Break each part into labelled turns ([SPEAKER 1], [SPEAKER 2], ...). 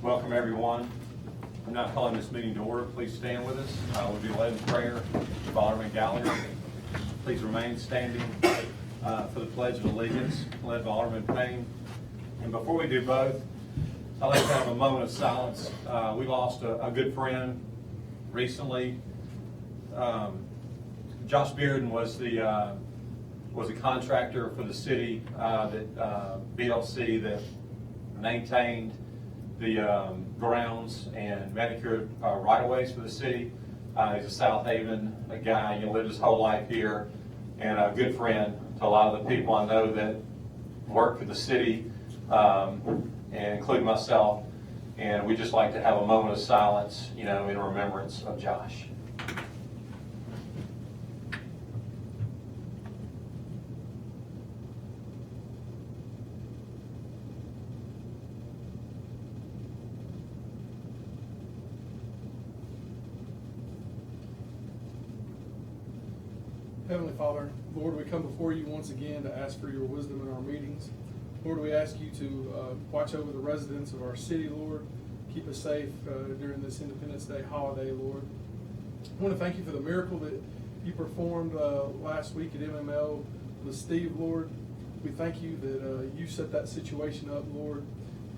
[SPEAKER 1] Welcome, everyone. I'm not calling this meeting to order. Please stand with us. We'll be led in prayer by Alderman Gallagher. Please remain standing for the Pledge of Allegiance, led by Alderman Payne. And before we do both, I'd like to have a moment of silence. We lost a good friend recently. Josh Bearden was a contractor for the city BLC that maintained the grounds and manicured right-of-ways for the city. He's a Southaven guy, lived his whole life here, and a good friend to a lot of the people I know that work for the city, and including myself. And we just like to have a moment of silence, in remembrance of Josh.
[SPEAKER 2] Heavenly Father, Lord, we come before you once again to ask for your wisdom in our meetings. Lord, we ask you to watch over the residents of our city, Lord. Keep us safe during this Independence Day holiday, Lord. I want to thank you for the miracle that you performed last week at MML with Steve, Lord. We thank you that you set that situation up, Lord,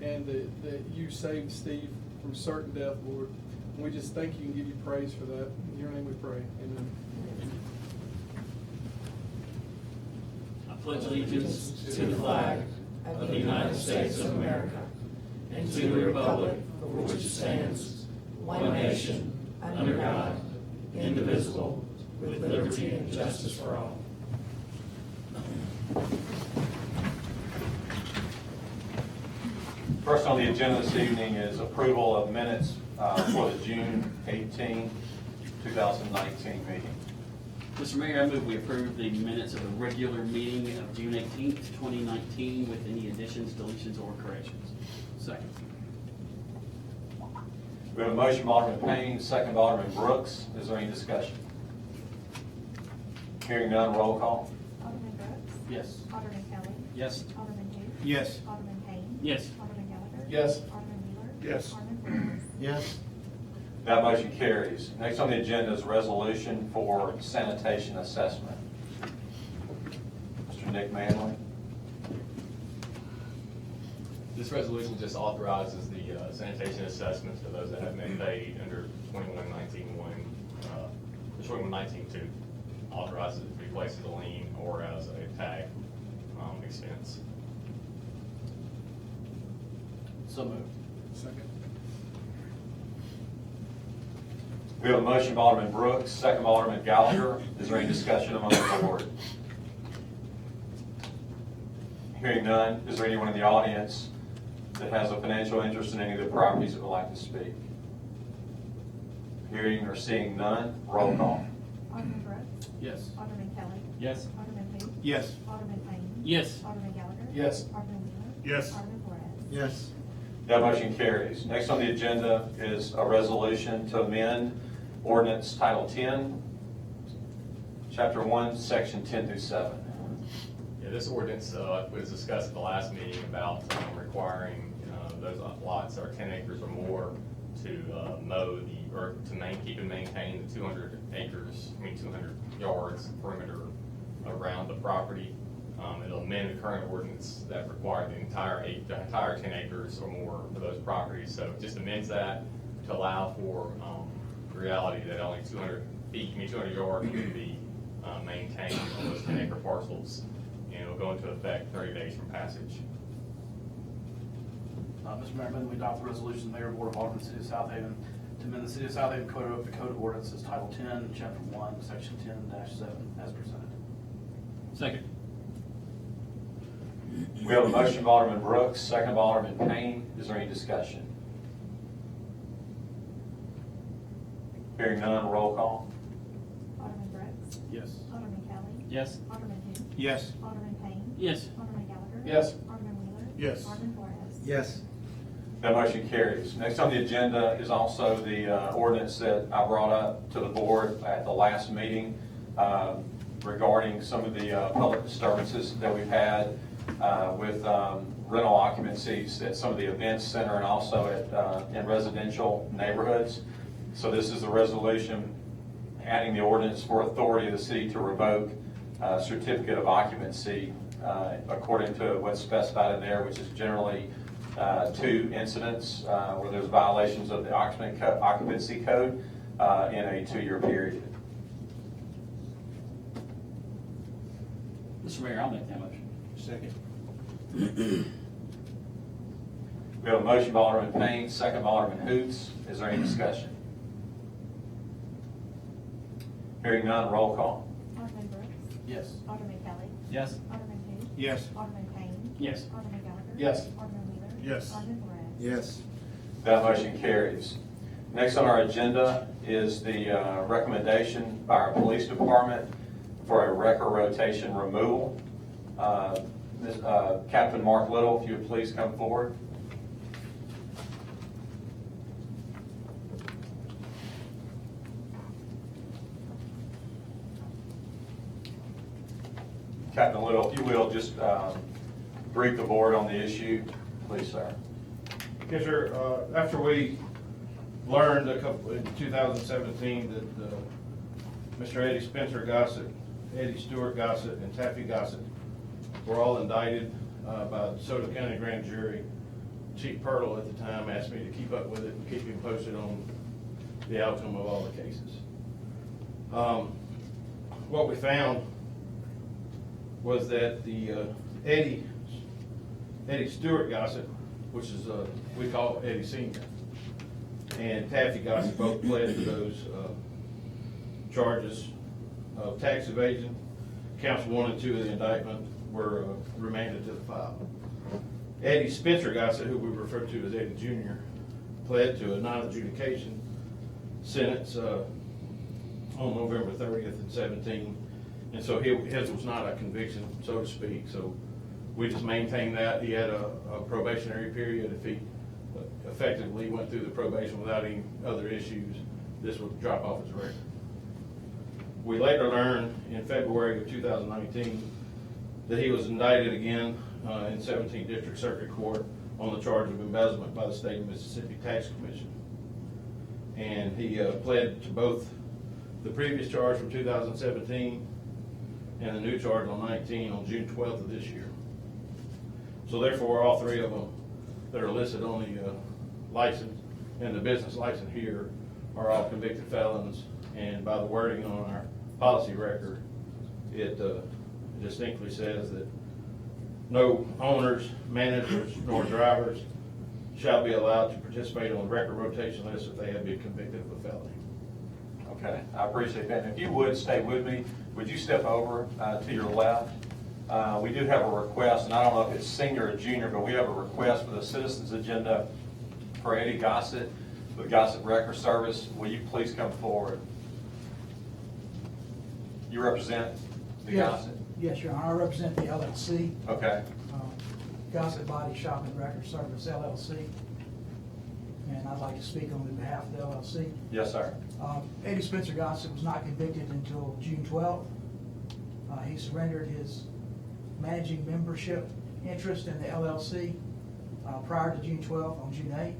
[SPEAKER 2] and that you saved Steve from certain death, Lord. And we just thank you and give you praise for that. In your name we pray. Amen.
[SPEAKER 3] Pledge allegiance to the flag of the United States of America and to the republic for which it stands, one nation, under God, indivisible, with liberty and justice for all.
[SPEAKER 1] First on the agenda this evening is approval of minutes for the June 18, 2019 meeting.
[SPEAKER 4] Mr. Mayor, I move we approve the minutes of the regular meeting of June 18th, 2019 with any additions, deletions, or corrections. Second.
[SPEAKER 1] We have a motion by Alderman Payne, second by Alderman Brooks. Is there any discussion? Hearing none, roll call.
[SPEAKER 5] Alderman Brooks?
[SPEAKER 4] Yes.
[SPEAKER 5] Alderman Kelly?
[SPEAKER 4] Yes.
[SPEAKER 5] Alderman Duke?
[SPEAKER 6] Yes.
[SPEAKER 5] Alderman Payne?
[SPEAKER 4] Yes.
[SPEAKER 5] Alderman Gallagher?
[SPEAKER 6] Yes.
[SPEAKER 5] Alderman Wheeler?
[SPEAKER 6] Yes.
[SPEAKER 5] Alderman Flores?
[SPEAKER 6] Yes.
[SPEAKER 1] That motion carries. Next on the agenda is a resolution for sanitation assessment. Mr. Nick Manley.
[SPEAKER 7] This resolution just authorizes the sanitation assessments for those that have been paid under 21-19-2, authorizes it to be placed as a lien or as a tag expense.
[SPEAKER 4] So moved.
[SPEAKER 2] Second.
[SPEAKER 1] We have a motion by Alderman Brooks, second by Alderman Gallagher. Is there any discussion among the board? Hearing none, is there anyone in the audience that has a financial interest in any of the properties that would like to speak? Hearing or seeing none, roll call.
[SPEAKER 5] Alderman Brooks?
[SPEAKER 4] Yes.
[SPEAKER 5] Alderman Kelly?
[SPEAKER 4] Yes.
[SPEAKER 5] Alderman Duke?
[SPEAKER 6] Yes.
[SPEAKER 5] Alderman Payne?
[SPEAKER 4] Yes.
[SPEAKER 5] Alderman Gallagher?
[SPEAKER 6] Yes.
[SPEAKER 5] Alderman Wheeler?
[SPEAKER 6] Yes.
[SPEAKER 5] Alderman Flores?
[SPEAKER 6] Yes.
[SPEAKER 1] That motion carries. Next on the agenda is a resolution to amend ordinance Title 10, Chapter 1, Section 10 through 7.
[SPEAKER 7] Yeah, this ordinance was discussed at the last meeting about requiring those lots that are 10 acres or more to mow keep and maintain the 200 yards perimeter around the property. It'll amend the current ordinance that required the entire 10 acres or more for those properties. So it just amends that to allow for the reality that only 200 yards can be maintained on those 10-acre parcels, and it will go into effect 30 days from passage.
[SPEAKER 8] Mr. Mayor, I move we adopt the resolution, Mayor Board of Aldermen, City of Southaven, to amend the City of Southaven Code of Ordinances, Title 10, Chapter 1, Section 10-7, as presented.
[SPEAKER 4] Second.
[SPEAKER 1] We have a motion by Alderman Brooks, second by Alderman Payne. Is there any discussion? Hearing none, roll call.
[SPEAKER 5] Alderman Brooks?
[SPEAKER 4] Yes.
[SPEAKER 5] Alderman Kelly?
[SPEAKER 4] Yes.
[SPEAKER 5] Alderman Duke?
[SPEAKER 6] Yes.
[SPEAKER 5] Alderman Payne?
[SPEAKER 4] Yes.
[SPEAKER 5] Alderman Gallagher?
[SPEAKER 6] Yes.
[SPEAKER 5] Alderman Wheeler?
[SPEAKER 6] Yes.
[SPEAKER 5] Alderman Flores?
[SPEAKER 6] Yes.
[SPEAKER 1] That motion carries. Next on the agenda is also the ordinance that I brought up to the board at the last meeting regarding some of the public disturbances that we've had with rental occupancies at some of the events center and also at, in residential neighborhoods. So this is a resolution adding the ordinance for authority of the city to revoke certificate of occupancy according to what's specified in there, which is generally 2 incidents where there's violations of the occupancy code in a 2-year period.
[SPEAKER 4] Mr. Mayor, I'll make that motion.
[SPEAKER 3] Second.
[SPEAKER 1] We have a motion by Alderman Payne, second by Alderman Hoots. Is there any discussion? Hearing none, roll call.
[SPEAKER 5] Alderman Brooks.
[SPEAKER 8] Yes.
[SPEAKER 5] Alderman Kelly.
[SPEAKER 8] Yes.
[SPEAKER 5] Alderman who?
[SPEAKER 3] Yes.
[SPEAKER 5] Alderman Payne.
[SPEAKER 4] Yes.
[SPEAKER 5] Alderman Gallagher.
[SPEAKER 8] Yes.
[SPEAKER 5] Alderman Wheeler.
[SPEAKER 3] Yes.
[SPEAKER 5] Alderman Flores.
[SPEAKER 3] Yes.
[SPEAKER 1] That motion carries. Next on our agenda is the recommendation by our police department for a wrecker rotation removal. Captain Mark Little, if you would please come forward. Captain Little, if you will, just brief the board on the issue, please, sir.
[SPEAKER 6] Yes, sir. After we learned in 2017 that Mr. Eddie Spencer Gossett, Eddie Stewart Gossett, and Taffy Gossett were all indicted by the DeSoto County Grand Jury, Chief Pirtle at the time asked me to keep up with it and keep him posted on the outcome of all the cases. What we found was that the Eddie Stewart Gossett, which is we call Eddie Senior, and Taffy Gossett both pled to those charges of tax evasion. Counts 1 and 2 of the indictment were remanded to the file. Eddie Spencer Gossett, who we refer to as Eddie Jr., pled to a non-adjudication sentence on November 30th and 17, and so his was not a conviction, so to speak. So we just maintained that. He had a probationary period. If he effectively went through the probation without any other issues, this would drop off his record. We later learned in February of 2019 that he was indicted again in 17th District Circuit Court on the charge of embezzlement by the State of Mississippi Tax Commission. And he pled to both the previous charge from 2017 and the new charge on 19 on June 12th of this year. So therefore, all 3 of them that are listed on the license and the business license here are all convicted felons. And by the wording on our policy record, it distinctly says that no owners, managers, nor drivers shall be allowed to participate on the record rotation list if they have been convicted of a felony.
[SPEAKER 1] Okay, I appreciate that. And if you would stay with me, would you step over to your left? We do have a request, and I don't know if it's senior or junior, but we have a request for the citizens agenda for Eddie Gossett with Gossett Record Service. Will you please come forward? You represent the
[SPEAKER 9] Yes.
[SPEAKER 1] Gossett?
[SPEAKER 9] Yes, Your Honor, I represent the LLC,
[SPEAKER 1] Okay,
[SPEAKER 9] Gossett Body Shop and Record Service LLC, and I'd like to speak on behalf of the LLC.
[SPEAKER 1] yes, sir.
[SPEAKER 9] Eddie Spencer Gossett was not convicted until June 12th. He surrendered his managing membership interest in the LLC prior to June 12th on June 8th.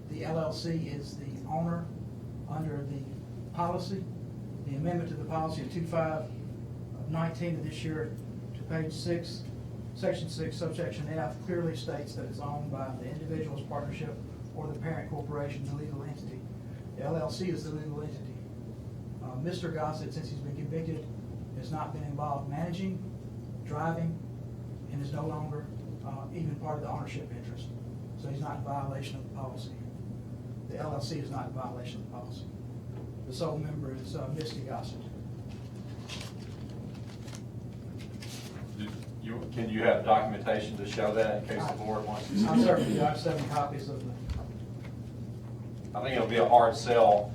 [SPEAKER 9] The LLC is the owner under the policy. The amendment to the policy of 2519 of this year to page 6, section 6, subsection F clearly states that it's owned by the individual's partnership or the parent corporation, the legal entity. The LLC is the legal entity. Mr. Gossett, since he's been convicted, has not been involved managing, driving, and is no longer even part of the ownership interest. So he's not in violation of the policy. The LLC is not in violation of the policy. The sole member is Misty Gossett.
[SPEAKER 1] Can you have documentation to show that in case the board wants to see?
[SPEAKER 9] I certainly do. I have 7 copies of the.
[SPEAKER 1] I think it'll be a hard sell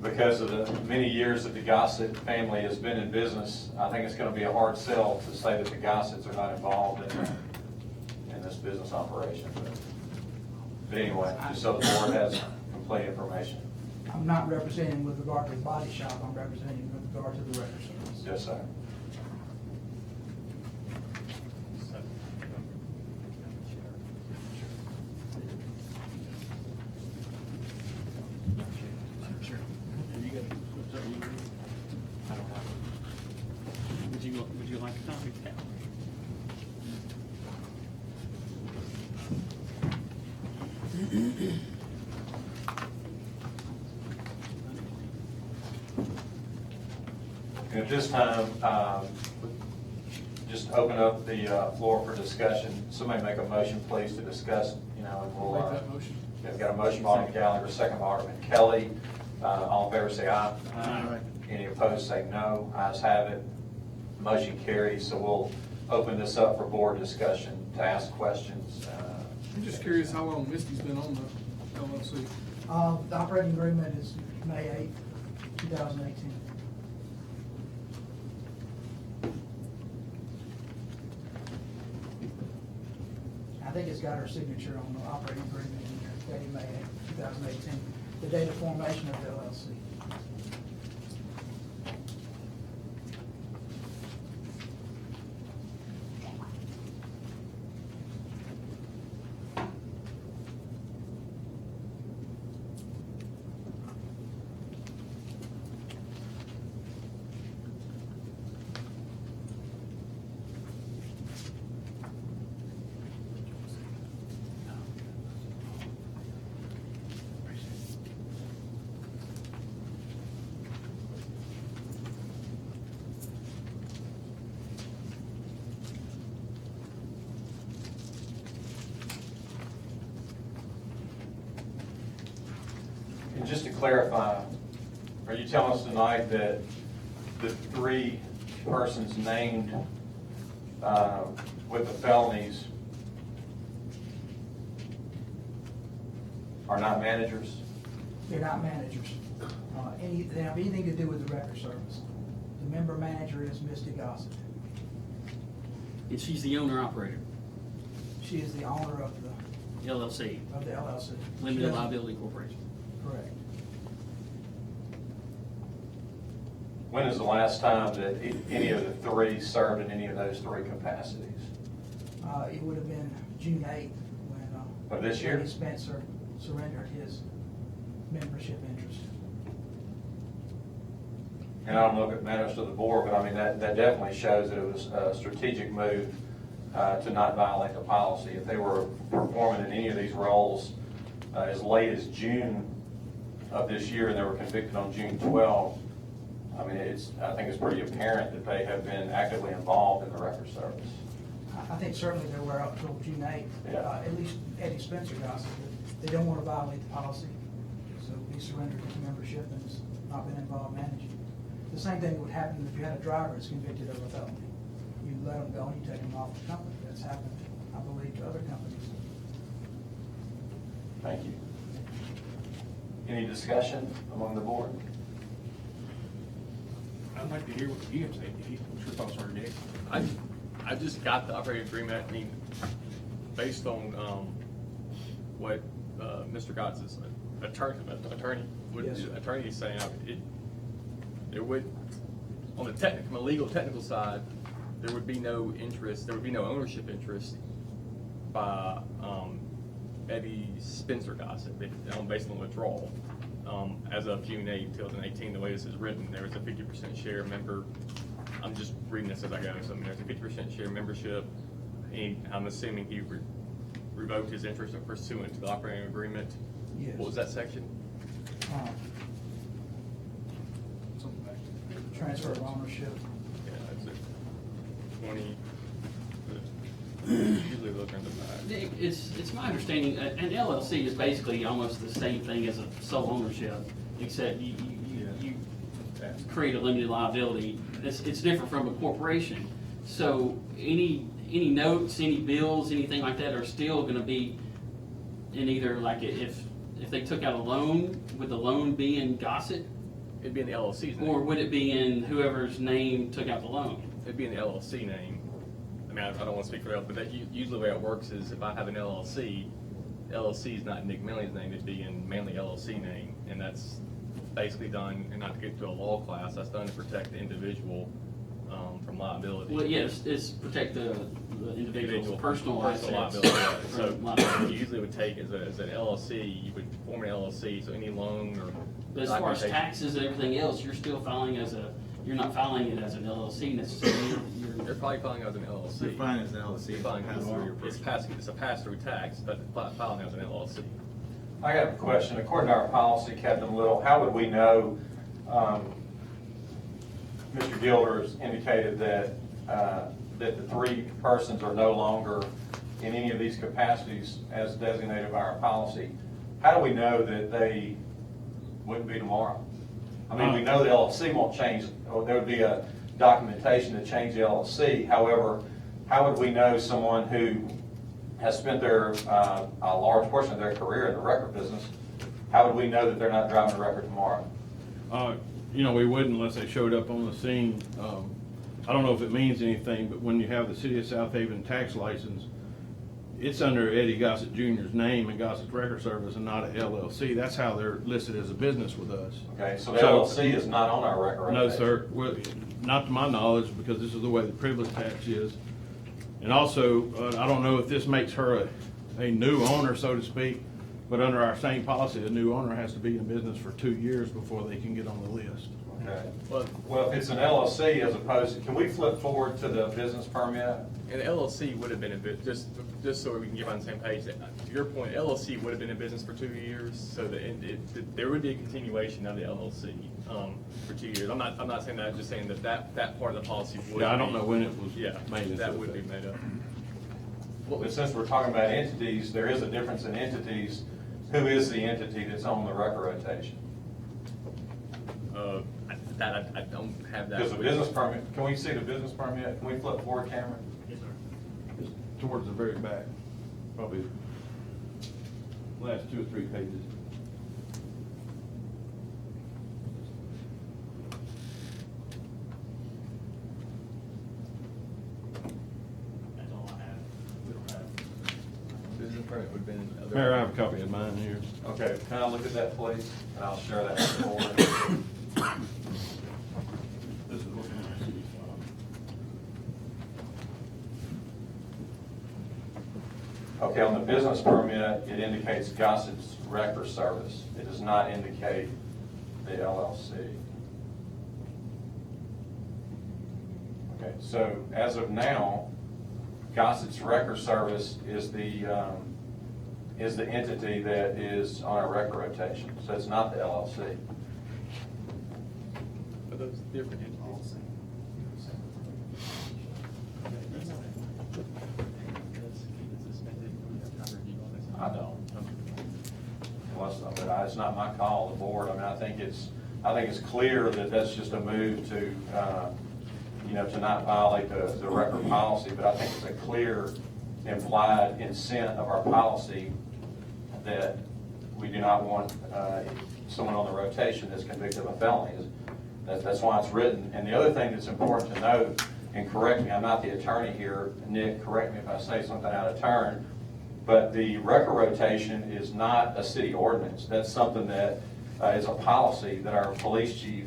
[SPEAKER 1] because of the many years that the Gossett family has been in business. I think it's going to be a hard sell to say that the Gossetts are not involved in this business operation. But anyway, just so the board has complete information.
[SPEAKER 9] I'm not representing with regard to the body shop. I'm representing with regard to the record service.
[SPEAKER 1] Yes, sir. And at this time, just open up the floor for discussion. Somebody make a motion, please, to discuss, and we'll.
[SPEAKER 2] Make that motion.
[SPEAKER 1] We've got a motion by Alderman Gallagher, second by Alderman Kelly. All in favor say aye.
[SPEAKER 8] Aye.
[SPEAKER 1] Any opposed say no. Ayes have it. Motion carries. So we'll open this up for board discussion to ask questions.
[SPEAKER 2] I'm just curious how long Misty's been on the LLC.
[SPEAKER 9] The operating agreement is May 8th, 2018. I think it's got her signature on the operating agreement in there, dated May 8th, 2018, the date of formation of the LLC.
[SPEAKER 1] And just to clarify, are you telling us tonight that the three persons named with the felonies are not managers?
[SPEAKER 9] They're not managers. They have anything to do with the record service. The member manager is Misty Gossett.
[SPEAKER 4] And she's the owner-operator,
[SPEAKER 9] She is the owner of the
[SPEAKER 4] LLC,
[SPEAKER 9] LLC. She
[SPEAKER 4] Limited
[SPEAKER 9] doesn't-
[SPEAKER 4] Liability Corporation.
[SPEAKER 9] Correct.
[SPEAKER 1] When is the last time that any of the three served in any of those three capacities?
[SPEAKER 9] It would have been June 8th when
[SPEAKER 1] Of this year?
[SPEAKER 9] Eddie Spencer surrendered his membership interest.
[SPEAKER 1] And I don't know if it matters to the board, but I mean, that definitely shows that it was a strategic move to not violate the policy. If they were performing in any of these roles as late as June of this year and they were convicted on June 12th, I mean, I think it's pretty apparent that they have been actively involved in the record service.
[SPEAKER 9] I think certainly they were up till June 8th.
[SPEAKER 1] Yeah.
[SPEAKER 9] At least Eddie Spencer Gossett. They don't want to violate the policy, so he surrendered his membership and has not been involved managing. The same thing would happen if you had a driver that's convicted of a felony. You let them go and you take them off the company. That's happened, I believe, to other companies.
[SPEAKER 1] Thank you. Any discussion among the board?
[SPEAKER 10] I'd like to hear what you have to say, what's your thoughts on it,
[SPEAKER 7] I just got the operating agreement. I mean, based on what Mr. Gotts's attorney
[SPEAKER 9] Yes, sir.
[SPEAKER 7] is saying, it would, on the from a legal technical side, there would be no interest, there would be no ownership interest by Eddie Spencer Gossett based on withdrawal. As of June 8, 2018, the way this is written, there was a 50% share member. I'm just reading this as I go. So I mean, there's a 50% share membership. I'm assuming he revoked his interest in pursuant to the operating agreement.
[SPEAKER 9] Yes.
[SPEAKER 7] What was that section?
[SPEAKER 2] Something back.
[SPEAKER 9] Transfer of ownership.
[SPEAKER 7] Yeah, it's a 20. Usually those are in the back.
[SPEAKER 4] It's my understanding, an LLC is basically almost the same thing as a sole ownership, except you create a limited liability. It's different from a corporation. So any notes, any bills, anything like that are still gonna be in either, like, if they took out a loan, would the loan be in Gossett?
[SPEAKER 7] It'd be in the LLC's name.
[SPEAKER 4] Or would it be in whoever's name took out the loan?
[SPEAKER 7] It'd be in the LLC name. I mean, I don't want to speak for else, but usually the way it works is if I have an LLC, LLC is not in Nick Manley's name, it'd be in Manley LLC name, and that's basically done, and not to get to a law class, that's done to protect the individual from liability.
[SPEAKER 4] Well, yes, it's protect the individual's personal assets.
[SPEAKER 7] liability. So
[SPEAKER 4] from liability.
[SPEAKER 7] what you usually would take as an LLC, you would form an LLC, so any loan or.
[SPEAKER 4] But as far as
[SPEAKER 7] documentation-
[SPEAKER 4] taxes and everything else, you're still filing you're not filing it as an LLC necessarily.
[SPEAKER 7] They're probably filing as an LLC.
[SPEAKER 10] You're filing as an LLC.
[SPEAKER 7] You're filing
[SPEAKER 10] Pass through your
[SPEAKER 7] it's a pass-through tax, but filing as an LLC.
[SPEAKER 1] I got a question. According to our policy, Captain Little, how would we know, Mr. Gilder's indicated that, that the three persons are no longer in any of these capacities as designated by our policy. How do we know that they wouldn't be tomorrow? I mean, we know the LLC won't change, or there would be a documentation to change the LLC. However, how would we know someone who has spent their, a large portion of their career in the record business, how would we know that they're not driving a record tomorrow?
[SPEAKER 11] You know, we wouldn't unless they showed up on the scene. I don't know if it means anything, but when you have the City of Southaven tax license, it's under Eddie Gossett Jr.'s name and Gossett's Record Service and not an LLC. That's how they're listed as a business with us.
[SPEAKER 1] Okay, so the LLC is not on our record.
[SPEAKER 11] No, sir. Well, not to my knowledge, because this is the way the privilege tax is. And also, I don't know if this makes her a new owner, so to speak, but under our same policy, a new owner has to be in business for 2 years before they can get on the list.
[SPEAKER 1] Okay. Well, if it's an LLC as opposed to, can we flip forward to the business permit?
[SPEAKER 7] And LLC would have been in business, just so we can get on the same page, to your point, LLC would have been in business for 2 years, so that there would be a continuation of the LLC for 2 years. I'm not saying that, I'm just saying that part of the policy would
[SPEAKER 11] Yeah, I don't know when it was made into
[SPEAKER 7] that would be
[SPEAKER 11] effect.
[SPEAKER 7] made up.
[SPEAKER 1] But since we're talking about entities, there is a difference in entities. Who is the entity that's on the record rotation?
[SPEAKER 7] I don't have that.
[SPEAKER 1] Because the business permit, can we see the business permit? Can we flip forward, Cameron?
[SPEAKER 4] Yes, sir.
[SPEAKER 11] It's towards the very back, probably last 2 or 3 pages.
[SPEAKER 4] That's all I have. We don't have.
[SPEAKER 7] Business permit would have been.
[SPEAKER 11] Mayor, I have a copy of mine here.
[SPEAKER 1] Okay, can I look at that, please? And I'll share that with the board.
[SPEAKER 11] This is what's in our city file.
[SPEAKER 1] Okay, on the business permit, it indicates Gossett's Record Service. It does not indicate the LLC. Okay, so as of now, Gossett's Record Service is the entity that is on our record rotation. So it's not the LLC.
[SPEAKER 7] Are those different entities?
[SPEAKER 1] I don't. Well, it's not my call, the board. I mean, I think it's clear that that's just a move to, to not violate the record policy, but I think it's a clear implied consent of our policy that we do not want someone on the rotation that's convicted of a felony. That's why it's written. And the other thing that's important to note, and correct me, I'm not the attorney here, Nick, correct me if I say something out of turn, but the record rotation is not a city ordinance. That's something that is a policy that our police chief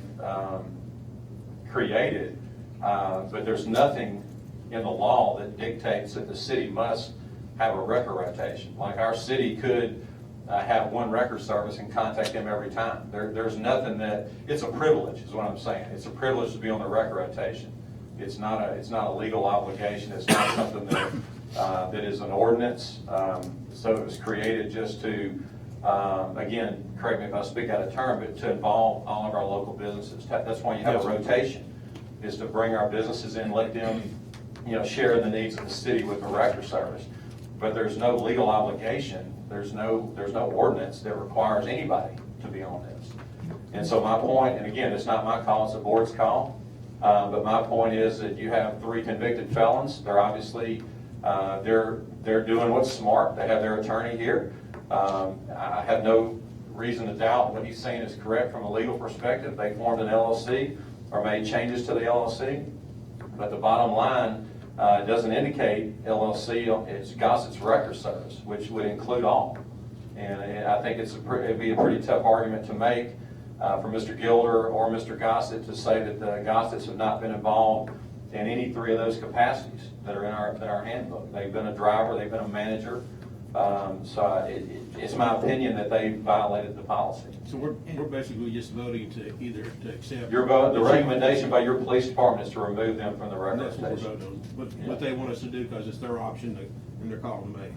[SPEAKER 1] created, but there's nothing in the law that dictates that the city must have a record rotation. Like our city could have one record service and contact them every time. There's nothing that, it's a privilege is what I'm saying. It's a privilege to be on the record rotation. It's not a legal obligation. It's not something that is an ordinance. So it was created just to, again, correct me if I speak out of turn, but to involve all of our local businesses. That's why you have a rotation, is to bring our businesses in, let them, share the needs of the city with the record service. But there's no legal obligation. There's no ordinance that requires anybody to be on this. And so my point, and again, it's not my call, it's the board's call. But my point is that you have 3 convicted felons. They're obviously, they're doing what's smart. They have their attorney here. I have no reason to doubt what he's saying is correct from a legal perspective. They formed an LLC or made changes to the LLC. But the bottom line, it doesn't indicate LLC, it's Gossett's Record Service, which would include all. And I think it'd be a pretty tough argument to make for Mr. Gilder or Mr. Gossett to say that the Gossetts have not been involved in any 3 of those capacities that are in our handbook. They've been a driver, they've been a manager. So it's my opinion that they violated the policy.
[SPEAKER 10] So we're basically just voting to either to accept.
[SPEAKER 1] Your vote, the recommendation by your police department is to remove them from the
[SPEAKER 10] And
[SPEAKER 1] record
[SPEAKER 10] that's what we're
[SPEAKER 1] station.
[SPEAKER 10] voting on. What they want us to do, because it's their option, and they're calling to make.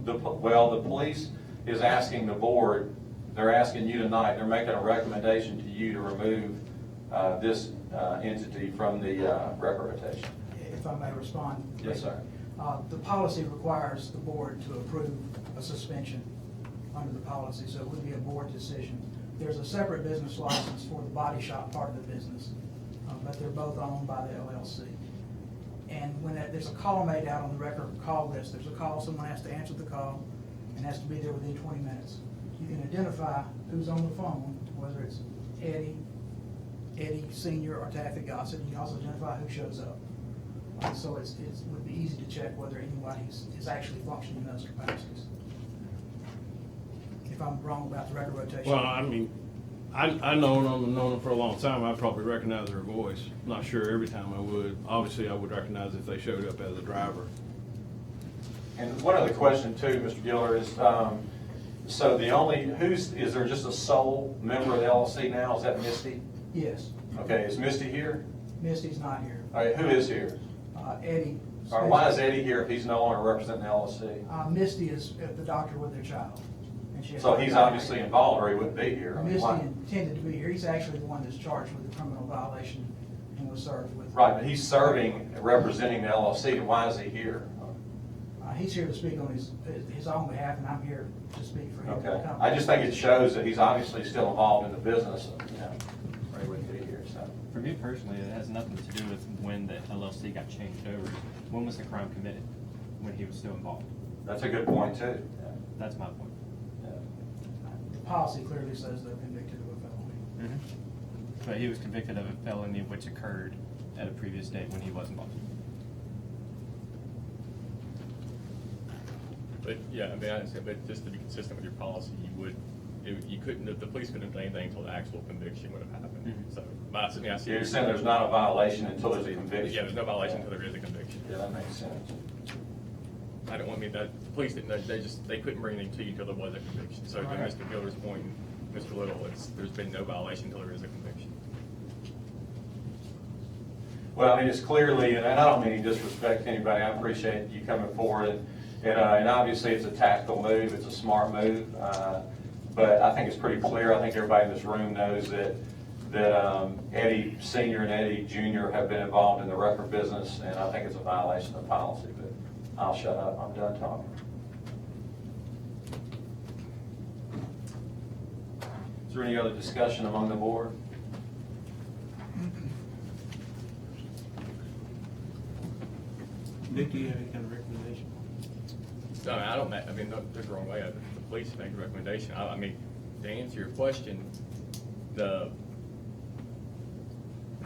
[SPEAKER 1] The police, is asking the board, they're asking you tonight, they're making a recommendation to you to remove this entity from the record rotation.
[SPEAKER 9] If I may respond.
[SPEAKER 1] Yes, sir.
[SPEAKER 9] The policy requires the board to approve a suspension under the policy, so it would be a board decision. There's a separate business license for the body shop part of the business, but they're both owned by the LLC. And when there's a call made out on the record call list, there's a call, someone has to answer the call and has to be there within 20 minutes. You can identify who's on the phone, whether it's Eddie Senior or Taffy Gossett. You can also identify who shows up. So it would be easy to check whether anybody is actually functioning in those capacities. If I'm wrong about the record rotation.
[SPEAKER 11] Well, I mean, I know them, I've known them for a long time. I'd probably recognize their voice. Not sure every time I would. Obviously, I would recognize if they showed up as a driver.
[SPEAKER 1] And one other question too, Mr. Giller, is so is there just a sole member of the LLC now? Is that Misty?
[SPEAKER 9] Yes,
[SPEAKER 1] Okay, is Misty here?
[SPEAKER 9] Misty's not here.
[SPEAKER 1] All right, who is here?
[SPEAKER 9] Eddie.
[SPEAKER 1] Or why is Eddie here if he's no longer representing the LLC?
[SPEAKER 9] Misty is at the doctor with their child. And she has
[SPEAKER 1] So
[SPEAKER 9] to
[SPEAKER 1] he's
[SPEAKER 9] go back.
[SPEAKER 1] obviously involved or he wouldn't be here. I mean,
[SPEAKER 9] Misty
[SPEAKER 1] why?
[SPEAKER 9] intended to be here. He's actually the one that's charged with the criminal violation and was served with.
[SPEAKER 1] Right, but he's serving, representing the LLC, why is he here?
[SPEAKER 9] He's here to speak on his own behalf, and I'm here to speak for him.
[SPEAKER 1] Okay, I just think it shows that he's obviously still involved in the business, you know, or he wouldn't be here, so.
[SPEAKER 12] For me personally, it has nothing to do with when the LLC got changed over. When was the crime committed? When he was still involved?
[SPEAKER 1] That's a good point too.
[SPEAKER 12] That's my point.
[SPEAKER 9] The policy clearly says they're convicted of a felony.
[SPEAKER 12] But he was convicted of a felony which occurred at a previous date when he was involved.
[SPEAKER 7] But, yeah, I mean, I understand, but just to be consistent with your policy, you couldn't, the police couldn't have done anything until the actual conviction would have happened. So, I see.
[SPEAKER 1] You're saying there's not a violation until there's a conviction?
[SPEAKER 7] Yeah, there's no violation until there is a conviction.
[SPEAKER 1] Yeah, that makes sense.
[SPEAKER 7] I don't want me, the police didn't, they couldn't bring anything to you until there was a conviction. So to Mr. Giller's point, Mr. Little, there's been no violation until there is a conviction.
[SPEAKER 1] Well, I mean, it's clearly, and I don't mean to disrespect anybody, I appreciate you coming forward, and obviously it's a tactical move, it's a smart move, but I think it's pretty clear, I think everybody in this room knows that Eddie Senior and Eddie Junior have been involved in the record business, and I think it's a violation of policy, but I'll shut up, I'm done talking. Is there any other discussion among the board?
[SPEAKER 10] Nick, do you have any kind of recommendation?
[SPEAKER 7] No, I mean, there's the wrong way. The police make a recommendation. I mean, to answer your question, the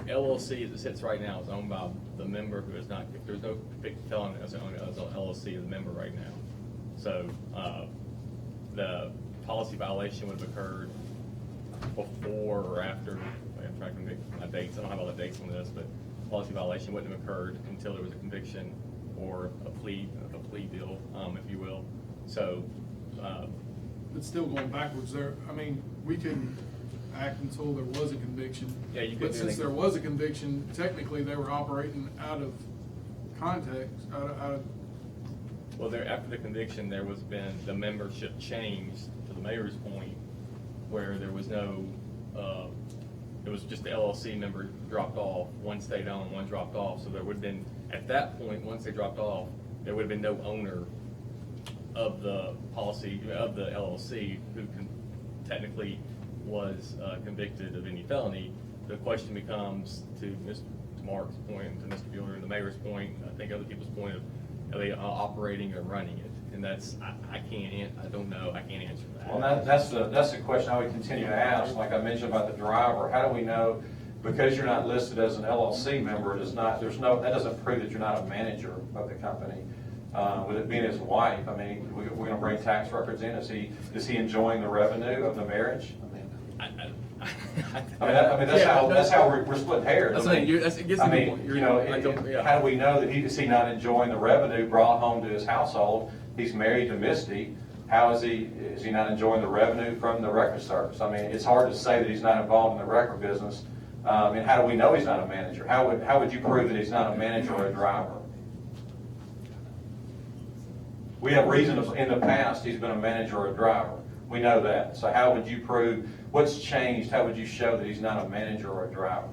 [SPEAKER 7] LLC as it sits right now is owned by the member who is not, if there's no convicted felon as an LLC is a member right now. So, the policy violation would have occurred before or after, I'm trying to convict my dates, I don't have all the dates on this, but policy violation wouldn't have occurred until there was a conviction or a plea deal, if you will. So,
[SPEAKER 2] But still going backwards there, I mean, we couldn't act until there was a conviction.
[SPEAKER 7] Yeah, you couldn't
[SPEAKER 2] But
[SPEAKER 7] do
[SPEAKER 2] since
[SPEAKER 7] anything.
[SPEAKER 2] there was a conviction, technically they were operating out of context, out of,
[SPEAKER 7] well, there, after the conviction, there was been, the membership changed to the mayor's point, where there was no, it was just the LLC member dropped off, one stayed on, one dropped off, so there would have been, at that point, once they dropped off, there would have been no owner of the policy, of the LLC, who technically was convicted of any felony. The question becomes, to Mark's point, to Mr. Bueller and the mayor's point, I think other people's point of, are they operating or running it? And that's, I don't know, I can't answer that.
[SPEAKER 1] Well, that's the question I would continue to ask, like I mentioned about the driver, how do we know, because you're not listed as an LLC member, that doesn't prove that you're not a manager of the company. With it being his wife, I mean, we're gonna bring tax records in, is he enjoying the revenue of the marriage? That's how we're splitting hairs.
[SPEAKER 7] That's it gets to the point.
[SPEAKER 1] You know, how do we know that is he not enjoying the revenue brought home to his household? He's married to Misty. Is he not enjoying the revenue from the record service? I mean, it's hard to say that he's not involved in the record business. And how do we know he's not a manager? How would you prove that he's not a manager or a driver? We have reason, in the past, he's been a manager or a driver. We know that. So how would you prove, what's changed? How would you show that he's not a manager or a driver?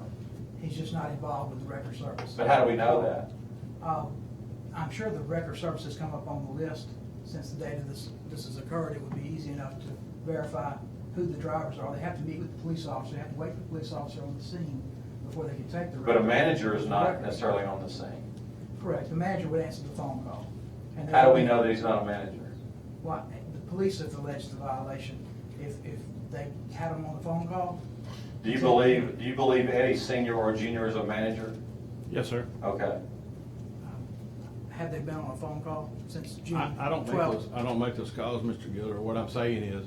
[SPEAKER 9] He's just not involved with the record service.
[SPEAKER 1] But how do we know that?
[SPEAKER 9] I'm sure the record service has come up on the list since the date of this has occurred. It would be easy enough to verify who the drivers are. They have to meet with the police officer, they have to wait for the police officer on the scene before they can take the record.
[SPEAKER 1] But a manager is not necessarily on the scene.
[SPEAKER 9] Correct, the manager would answer the phone call. And
[SPEAKER 1] How do we know that he's not a manager?
[SPEAKER 9] Well, the police have alleged the violation. If they had him on the phone call.
[SPEAKER 1] Do you believe Eddie Senior or Junior is a manager?
[SPEAKER 11] Yes, sir.
[SPEAKER 1] Okay.
[SPEAKER 9] Have they been on a phone call since June
[SPEAKER 11] I don't
[SPEAKER 9] 12th?
[SPEAKER 11] I don't make those calls, Mr. Gilder. What I'm saying is,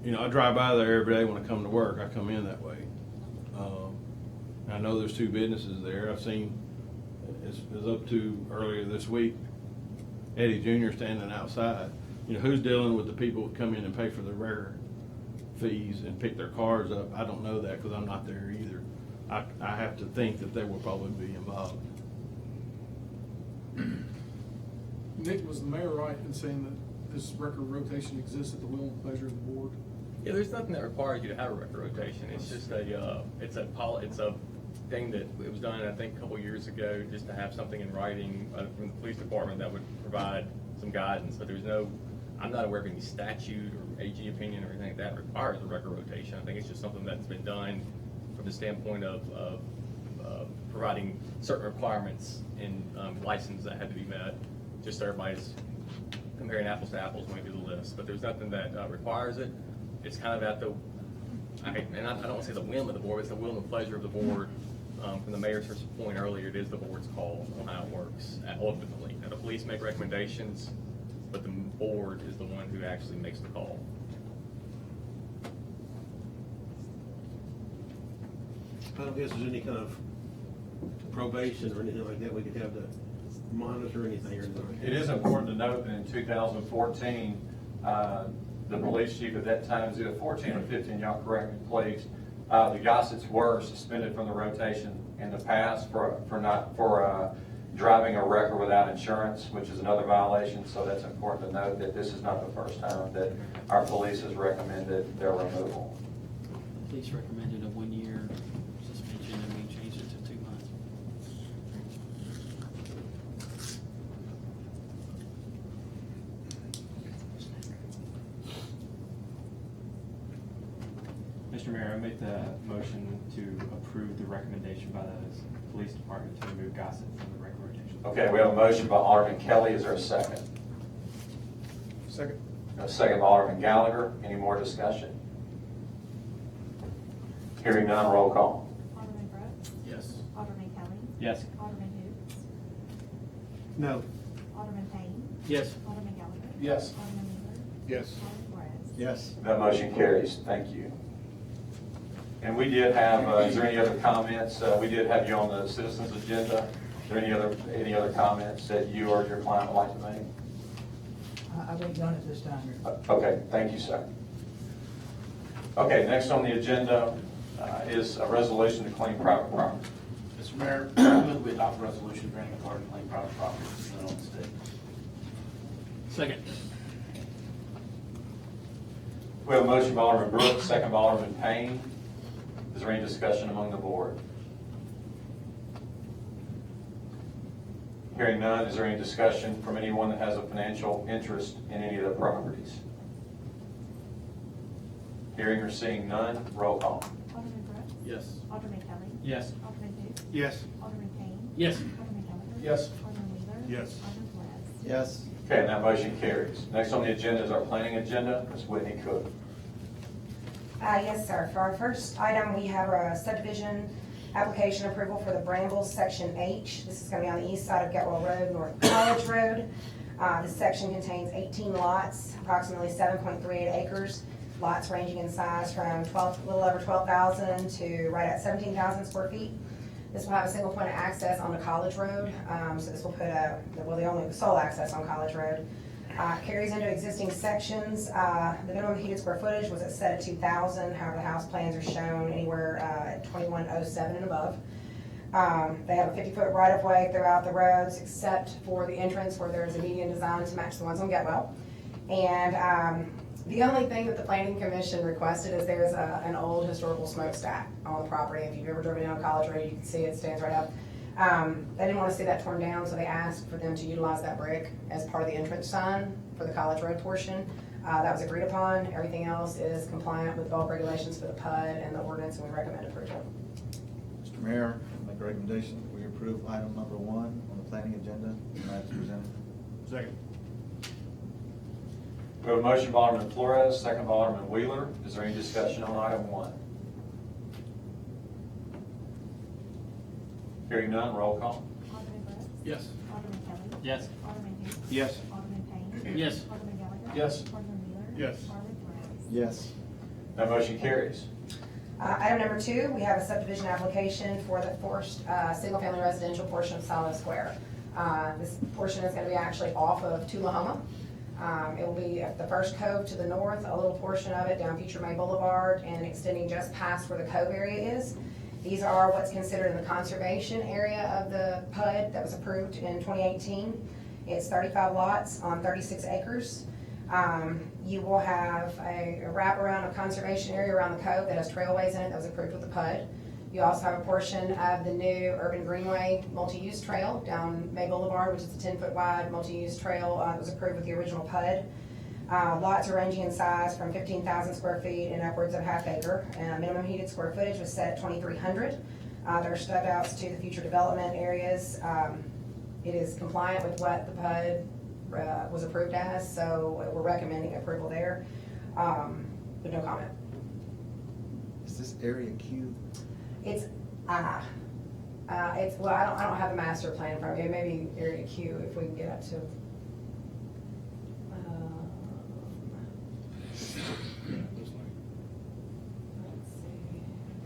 [SPEAKER 11] you know, I drive by there every day when I come to work. I come in that way. I know there's two businesses there. I've seen, it's up to earlier this week, Eddie Junior standing outside. You know, who's dealing with the people that come in and pay for their record fees and pick their cars up? I don't know that because I'm not there either. I have to think that they will probably be involved.
[SPEAKER 2] Nick, was the mayor right in saying that this record rotation exists at the will and pleasure of the board?
[SPEAKER 7] Yeah, there's nothing that requires you to have a record rotation. It's just it's a thing that it was done, I think, a couple years ago, just to have something in writing from the police department that would provide some guidance. But I'm not aware of any statute or AG opinion or anything that requires a record rotation. I think it's just something that's been done from the standpoint of providing certain requirements in license that had to be met. Just so everybody's comparing apples to apples when we do the list. But there's nothing that requires it. It's kind of at the, I don't want to say the whim of the board, it's the will and the pleasure of the board. From the mayor's point earlier, it is the board's call on how it works ultimately. Now, the police make recommendations, but the board is the one who actually makes the call.
[SPEAKER 10] I don't guess there's any kind of probation or anything like that we could have to monitor anything or anything.
[SPEAKER 1] It is important to note that in 2014, the police chief at that time, was either 14 or 15, y'all correct me please, the Gossets were suspended from the rotation in the past for driving a record without insurance, which is another violation. So that's important to note that this is not the first time that our police has recommended their removal.
[SPEAKER 4] Police recommended a 1-year suspension, and we changed it to 2 months.
[SPEAKER 12] Mr. Mayor, I make the motion to approve the recommendation by the police department to remove Gossett from the record rotation.
[SPEAKER 1] Okay, we have a motion by Alderman Kelly. Is there a second?
[SPEAKER 2] Second.
[SPEAKER 1] A second by Alderman Gallagher. Any more discussion? Hearing none, roll call.
[SPEAKER 5] Alderman Brooks.
[SPEAKER 2] Yes.
[SPEAKER 5] Alderman Kelly.
[SPEAKER 12] Yes.
[SPEAKER 5] Alderman Hoots.
[SPEAKER 10] No.
[SPEAKER 5] Alderman Payne.
[SPEAKER 4] Yes.
[SPEAKER 5] Alderman Gallagher.
[SPEAKER 2] Yes.
[SPEAKER 5] Alderman Wheeler.
[SPEAKER 10] Yes.
[SPEAKER 5] Alderman Flores.
[SPEAKER 10] Yes.
[SPEAKER 1] That motion carries. Thank you. And we did have, is there any other comments? We did have you on the citizens agenda. Is there any other comments that you or your client would like to make?
[SPEAKER 9] I think none at this time, Your
[SPEAKER 1] Okay, thank you, sir. Okay, next on the agenda is a resolution to claim private property.
[SPEAKER 8] Mr. Mayor, I move we adopt a resolution granting authority to claim private property in the state.
[SPEAKER 4] Second.
[SPEAKER 1] We have a motion by Alderman Brooks, second by Alderman Payne. Is there any discussion among the board? Hearing none, is there any discussion from anyone that has a financial interest in any of the properties? Hearing or seeing none, roll call.
[SPEAKER 5] Alderman Brooks.
[SPEAKER 2] Yes.
[SPEAKER 5] Alderman Kelly.
[SPEAKER 12] Yes.
[SPEAKER 5] Alderman Hoots.
[SPEAKER 10] Yes.
[SPEAKER 5] Alderman Payne.
[SPEAKER 4] Yes.
[SPEAKER 5] Alderman Gallagher.
[SPEAKER 2] Yes.
[SPEAKER 5] Alderman Wheeler.
[SPEAKER 10] Yes.
[SPEAKER 5] Alderman Flores.
[SPEAKER 10] Yes.
[SPEAKER 1] Okay, and that motion carries. Next on the agenda is our planning agenda. Ms. Whitney Cook.
[SPEAKER 13] Yes, sir. For our first item, we have a subdivision application approval for the Brambles Section H. This is going to be on the east side of Getwell Road, North College Road. This section contains 18 lots, approximately 7.38 acres. Lots ranging in size from a little over 12,000 to right at 17,000 square feet. This will have a single point of access on the College Road. So this will put the sole access on College Road. Carries into existing sections. The minimum heated square footage was set at 2,000. However, the house plans are shown anywhere at 2107 and above. They have a 50-foot right-of-way throughout the roads, except for the entrance where there's a median design to match the ones on Getwell. And the only thing that the planning commission requested is there's an old historical smokestack on the property. If you've ever driven down College Road, you can see it stands right up. They didn't want to see that torn down, so they asked for them to utilize that brick as part of the entrance sign for the College Road portion. That was agreed upon. Everything else is compliant with bulk regulations for the PUD and the ordinance, and we recommend approval.
[SPEAKER 14] Mr. Mayor, I make a recommendation that we approve item number 1 on the planning agenda as presented.
[SPEAKER 11] Second.
[SPEAKER 1] We have a motion by Alderman Flores, second by Alderman Wheeler. Is there any discussion on item 1? Hearing none, roll call.
[SPEAKER 5] Alderman Brooks.
[SPEAKER 11] Yes.
[SPEAKER 5] Alderman Kelly.
[SPEAKER 4] Yes.
[SPEAKER 5] Alderman Hoots.
[SPEAKER 11] Yes.
[SPEAKER 5] Alderman Payne.
[SPEAKER 4] Yes.
[SPEAKER 5] Alderman Gallagher.
[SPEAKER 11] Yes.
[SPEAKER 5] Alderman Wheeler.
[SPEAKER 11] Yes.
[SPEAKER 5] Alderman Flores.
[SPEAKER 14] Yes.
[SPEAKER 1] That motion carries.
[SPEAKER 13] Item number 2, we have a subdivision application for the first single-family residential portion of Silo Square. This portion is going to be actually off of Tullahoma. It will be the first cove to the north, a little portion of it down Future May Boulevard, and extending just past where the cove area is. These are what's considered in the conservation area of the PUD that was approved in 2018. It's 35 lots on 36 acres. You will have a wraparound of conservation area around the cove that has trailways in it that was approved with the PUD. You also have a portion of the new Urban Greenway multi-use trail down May Boulevard, which is a 10-foot wide multi-use trail that was approved with the original PUD. Lots are ranging in size from 15,000 square feet and upwards of half acre. Minimum heated square footage was set at 2,300. There are stub outs to the future development areas. It is compliant with what the PUD was approved as, so we're recommending approval there, with no comment.
[SPEAKER 14] Is this area Q?
[SPEAKER 13] It's it's, well, I don't have the master plan in front of me. Maybe area Q if we can get up to. Let's see.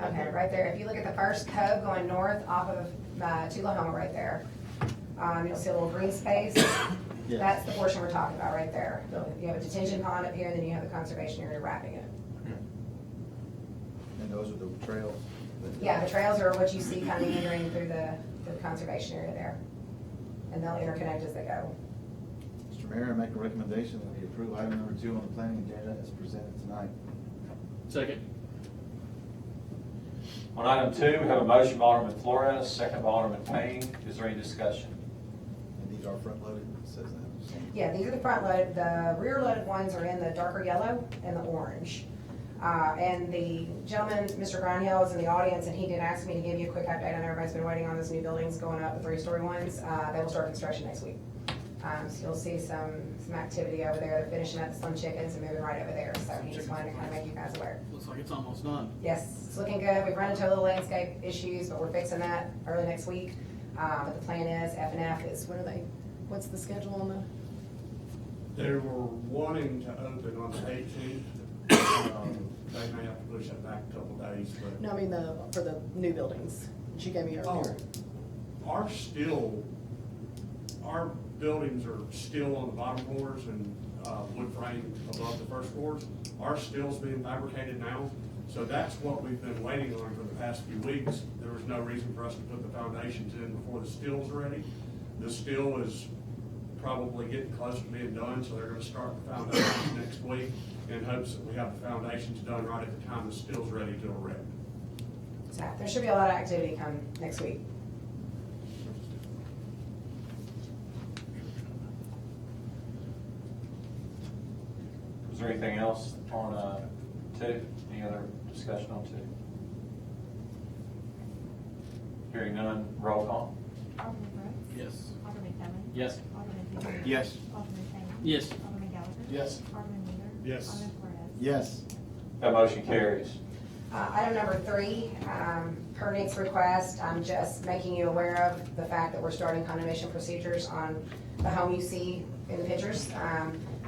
[SPEAKER 13] Okay, right there. If you look at the first cove going north off of Tullahoma right there, you'll see a little green space.
[SPEAKER 14] Yeah.
[SPEAKER 13] That's the portion we're talking about right there. You have a detention pond up here, and then you have the conservation area wrapping it.
[SPEAKER 14] And those are the trails?
[SPEAKER 13] Yeah, the trails are what you see kind of entering through the conservation area there. And they'll interconnect as they go.
[SPEAKER 14] Mr. Mayor, I make a recommendation that we approve item number 2 on the planning agenda as presented tonight.
[SPEAKER 4] Second.
[SPEAKER 1] On item 2, we have a motion by Alderman Flores, second by Alderman Payne. Is there any discussion?
[SPEAKER 14] And these are front-loaded, it says that.
[SPEAKER 13] Yeah, these are the front load. The rear loaded ones are in the darker yellow and the orange. And the gentleman, Mr. Grindhill, is in the audience, and he did ask me to give you a quick update. I know everybody's been waiting on those new buildings going up, the 3-story ones. They will start construction next week. So you'll see some activity over there. They're finishing up the Slim Chickens and moving right over there. So he just wanted to kind of make you guys aware.
[SPEAKER 4] Looks like it's almost done.
[SPEAKER 13] Yes, it's looking good. We've run into a little landscape issues, but we're fixing that early next week. But the plan is, F&F is, what's the schedule on the?
[SPEAKER 15] They were wanting to open on the 18th. They may have to push it back a couple days, but.
[SPEAKER 13] No, I mean for the new buildings. She gave me earlier.
[SPEAKER 15] Our buildings are still on the bottom floors and wood frame above the first floors. Our still's being fabricated now, so that's what we've been waiting on for the past few weeks. There was no reason for us to put the foundations in before the still's ready. The still is probably getting close to being done, so they're gonna start the foundations next week in hopes that we have the foundations done right at the time the still's ready to erect.
[SPEAKER 13] So there should be a lot of activity come next week.
[SPEAKER 1] Is there anything else on 2? Any other discussion on 2? Hearing none, roll call.
[SPEAKER 5] Alderman Brooks.
[SPEAKER 11] Yes.
[SPEAKER 5] Alderman Kelly.
[SPEAKER 4] Yes.
[SPEAKER 5] Alderman Hoots.
[SPEAKER 11] Yes.
[SPEAKER 5] Alderman Payne.
[SPEAKER 4] Yes.
[SPEAKER 5] Alderman Gallagher.
[SPEAKER 11] Yes.
[SPEAKER 5] Alderman Wheeler.
[SPEAKER 15] Yes.
[SPEAKER 5] Alderman Flores.
[SPEAKER 14] Yes.
[SPEAKER 1] That motion carries.
[SPEAKER 13] Item number 3, per Nick's request, I'm just making you aware of the fact that we're starting condemnation procedures on the home you see in the pictures.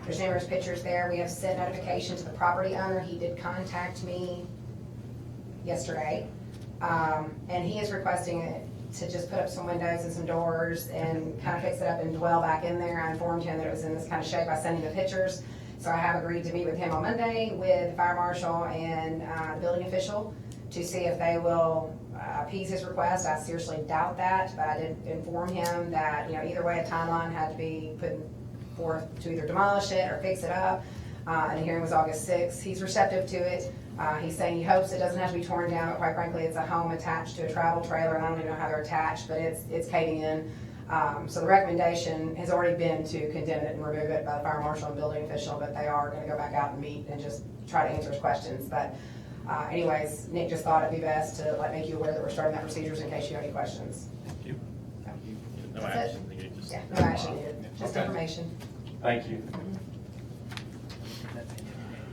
[SPEAKER 13] There's numerous pictures there. We have sent notification to the property owner. He did contact me yesterday. And he is requesting it to just put up some windows and some doors and kind of fix it up and dwell back in there. I informed him that it was in this kind of shape by sending the pictures. So I have agreed to meet with him on Monday with the fire marshal and the building official to see if they will appease his request. I seriously doubt that, but I did inform him that, either way, a timeline had to be put forth to either demolish it or fix it up. And the hearing was August 6th. He's receptive to it. He's saying he hopes it doesn't have to be torn down, but quite frankly, it's a home attached to a travel trailer, and I don't even know how they're attached, but it's caving in. So the recommendation has already been to condemn it and remove it by the fire marshal and building official, but they are gonna go back out and meet and just try to answer his questions. But anyways, Nick just thought it'd be best to make you aware that we're starting that procedures in case you have any questions.
[SPEAKER 11] Thank you. No
[SPEAKER 13] That's
[SPEAKER 11] action
[SPEAKER 13] it.
[SPEAKER 11] needed, just.
[SPEAKER 13] Yeah, no action needed, just
[SPEAKER 1] Okay.
[SPEAKER 13] information.
[SPEAKER 1] Thank you.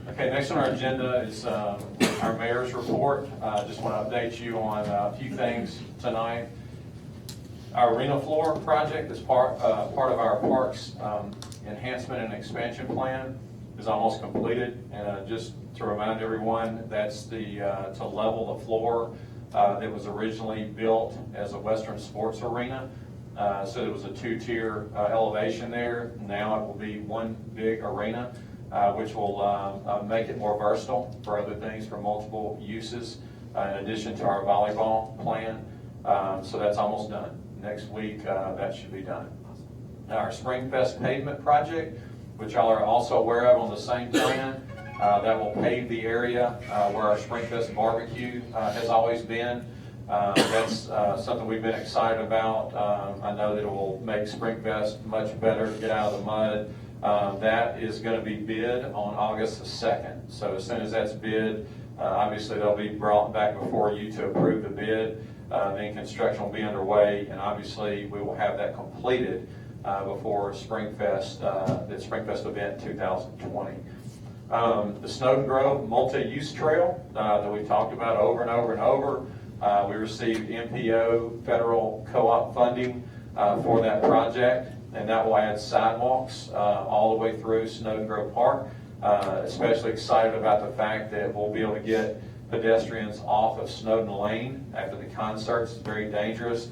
[SPEAKER 1] Okay, next on our agenda is our mayor's report. Just want to update you on a few things tonight. Our arena floor project is part of our parks enhancement and expansion plan is almost completed. And just to remind everyone, that's to level the floor that was originally built as a Western sports arena. So there was a 2-tier elevation there. Now it will be one big arena, which will make it more versatile for other things, for multiple uses, in addition to our volleyball plan. So that's almost done. Next week, that should be done. Our Springfest pavement project, which y'all are also aware of on the same plan, that will pave the area where our Springfest barbecue has always been. That's something we've been excited about. I know that it will make Springfest much better, get out of the mud. That is going to be bid on August the 2nd. So as soon as that's bid, obviously they'll be brought back before you to approve the bid. Then construction will be underway, and obviously we will have that completed before Springfest, the Springfest event 2020. The Snowden Grove multi-use trail that we talked about over and over and over. We received MPO federal co-op funding for that project, and that will add sidewalks all the way through Snowden Grove Park. Especially excited about the fact that we'll be able to get pedestrians off of Snowden Lane after the concerts. It's very dangerous.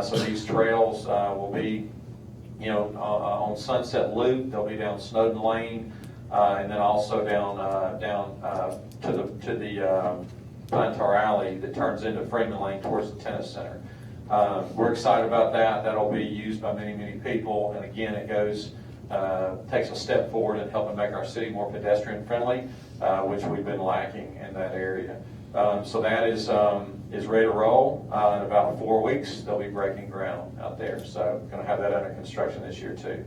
[SPEAKER 1] So these trails will be, on Sunset Loop. They'll be down Snowden Lane, and then also down to the Plantar Alley that turns into Freeman Lane towards the tennis center. We're excited about that. That'll be used by many, many people. And again, it takes a step forward in helping make our city more pedestrian friendly, which we've been lacking in that area. So that is ready to roll. In about 4 weeks, they'll be breaking ground out there. So going to have that under construction this year too.